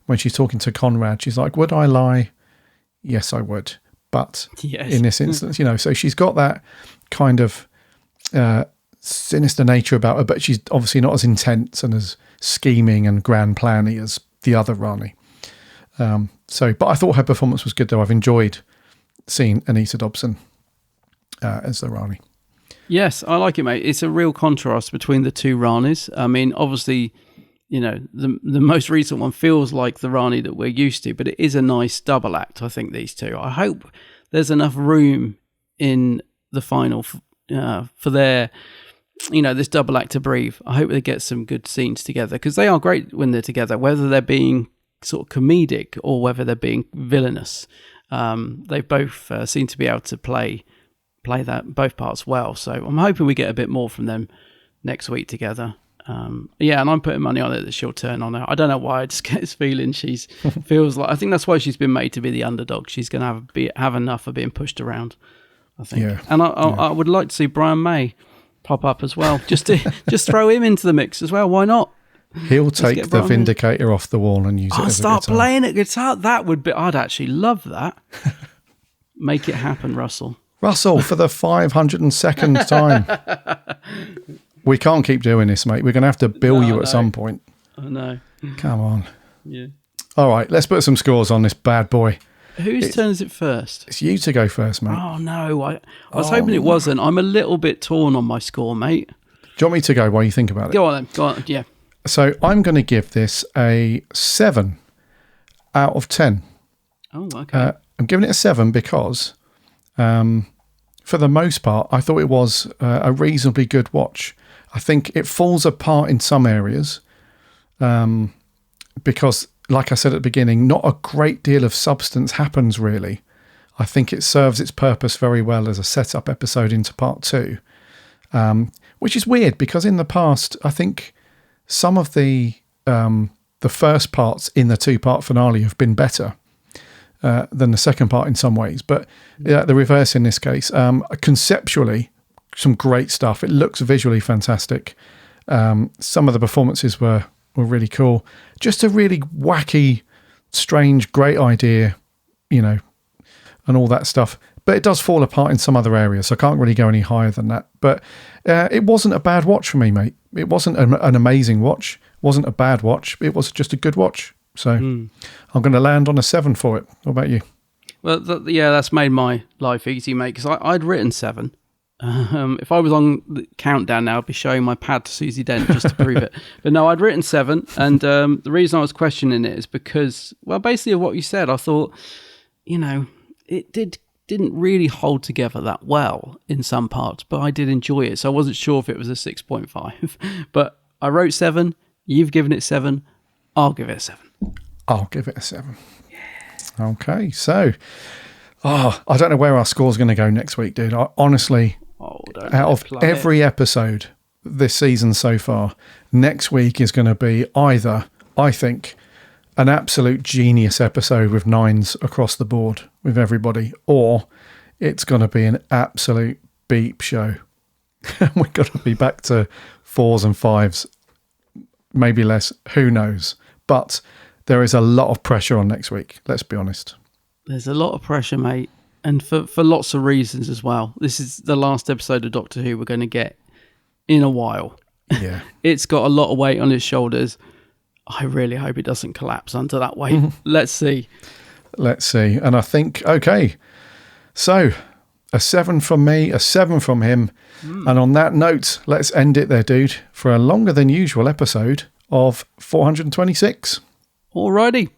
when she's talking to Conrad, she's like, would I lie? Yes, I would. But in this instance, so she's got that kind of sinister nature about her, but she's obviously not as intense and as scheming and grand planny as the other Rani. But I thought her performance was good, though. I've enjoyed seeing Anita Dobson as the Rani. Yes, I like it, mate. It's a real contrast between the two Ranis. I mean, obviously, the most recent one feels like the Rani that we're used to, but it is a nice double act, I think, these two. I hope there's enough room in the final for their, this double act to breathe. I hope they get some good scenes together, because they are great when they're together, whether they're being sort of comedic or whether they're being villainous. They both seem to be able to play that both parts well. So I'm hoping we get a bit more from them next week together. And I'm putting money on it that she'll turn on her. I don't know why, I just get this feeling feels like, I think that's why she's been made to be the underdog. She's going to have enough of being pushed around, I think. Yeah. And I would like to see Brian May pop up as well, just throw him into the mix as well. Why not? He'll take the Vindicator off the wall and use it as a guitar. Start playing it guitar. That would be, I'd actually love that. Make it happen, Russell. Russell, for the 502nd time. We can't keep doing this, mate. We're going to have to bill you at some point. I know. Come on. Yeah. All right, let's put some scores on this bad boy. Whose turn is it first? It's you to go first, mate. Oh, no. I was hoping it wasn't. I'm a little bit torn on my score, mate. Do you want me to go while you think about it? Go on, then. Go on, yeah. So I'm going to give this a 7 out of 10. Oh, okay. I'm giving it a 7 because... for the most part, I thought it was a reasonably good watch. I think it falls apart in some areas because, like I said at the beginning, not a great deal of substance happens, really. I think it serves its purpose very well as a setup episode into part 2, which is weird because in the past, I think some of the first parts in the 2-part finale have been better than the second part in some ways, but the reverse in this case. Conceptually, some great stuff. It looks visually fantastic. Some of the performances were really cool. Just a really wacky, strange, great idea, and all that stuff. But it does fall apart in some other areas, so I can't really go any higher than that. But it wasn't a bad watch for me, mate. It wasn't an amazing watch. It wasn't a bad watch. It was just a good watch. So I'm going to land on a 7 for it. What about you? Well, that's made my life easy, mate, because I'd written 7. If I was on the countdown now, I'd be showing my pad to Susie Dent just to prove it. But no, I'd written 7. And the reason I was questioning it is because, well, basically of what you said, I thought, it did didn't really hold together that well in some parts, but I did enjoy it. So I wasn't sure if it was a 6.5. But I wrote 7. You've given it 7. I'll give it a 7. I'll give it a 7. Yeah. Okay, so I don't know where our score's going to go next week, dude. I honestly, out of every episode this season so far, next week is going to be either, I think, an absolute genius episode with 9s across the board with everybody, or it's going to be an absolute beep show. We've got to be back to 4s and 5s, maybe less, who knows. But there is a lot of pressure on next week, let's be honest. There's a lot of pressure, mate, and for lots of reasons as well. This is the last episode of Doctor Who we're going to get in a while. Yeah. It's got a lot of weight on its shoulders. I really hope it doesn't collapse under that weight. Let's see. Let's see. And I think, okay, so a 7 from me, a 7 from him. And on that note, let's end it there, dude, for a longer than usual episode of 426. Alrighty.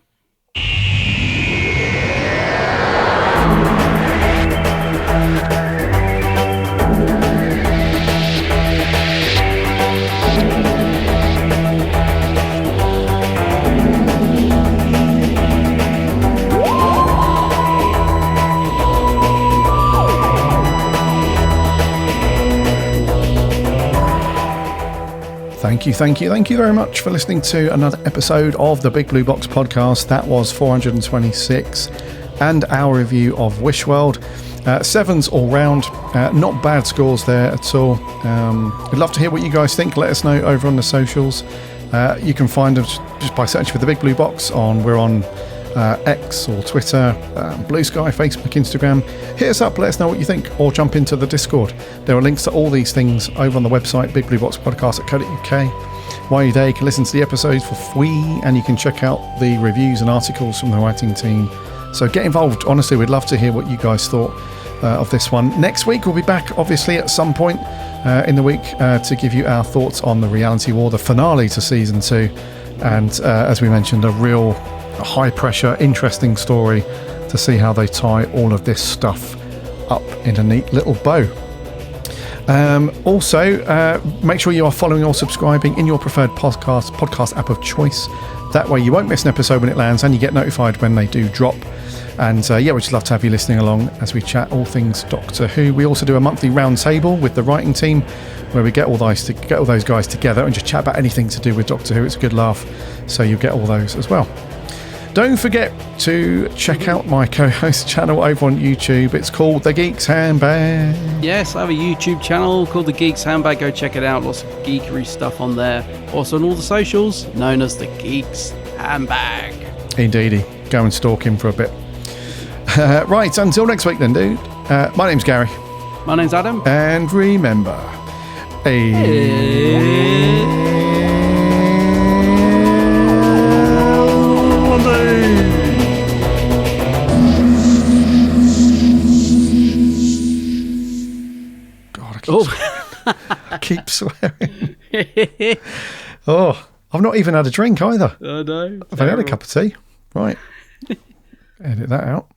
Thank you very much for listening to another episode of the Big Blue Box podcast. That was 426 and our review of Wish World. 7s all round, not bad scores there at all. We'd love to hear what you guys think. Let us know over on the socials. You can find us just by searching for the Big Blue Box we're on X or Twitter, Blue Sky, Facebook, Instagram. Hit us up, let us know what you think, or jump into the Discord. There are links to all these things over on the website, bigblueboxpodcast.co.uk. While you're there, you can listen to the episodes for free, and you can check out the reviews and articles from the writing team. So get involved. Honestly, we'd love to hear what you guys thought of this one. Next week, we'll be back, obviously, at some point in the week to give you our thoughts on the Reality War, the finale to Season 2. And as we mentioned, a real high-pressure, interesting story to see how they tie all of this stuff up in a neat little bow. Also, make sure you are following or subscribing in your preferred podcast app of choice. That way you won't miss an episode when it lands, and you get notified when they do drop. And we'd just love to have you listening along as we chat all things Doctor Who. We also do a monthly round table with the writing team, where we get all those guys together and just chat about anything to do with Doctor Who. It's a good laugh, so you get all those as well. Don't forget to check out my co-host channel over on YouTube. It's called The Geek's Handbag. Yes, I have a YouTube channel called The Geek's Handbag. Go check it out. Lots of geekery stuff on there. Also on all the socials, known as The Geek's Handbag. Indeedy. Go and stalk him for a bit. Right, until next week then, dude. My name's Gary. My name's Adam. And remember, I keep swearing. I've not even had a drink either. I know. I've only had a cup of tea. Right. Edit that out.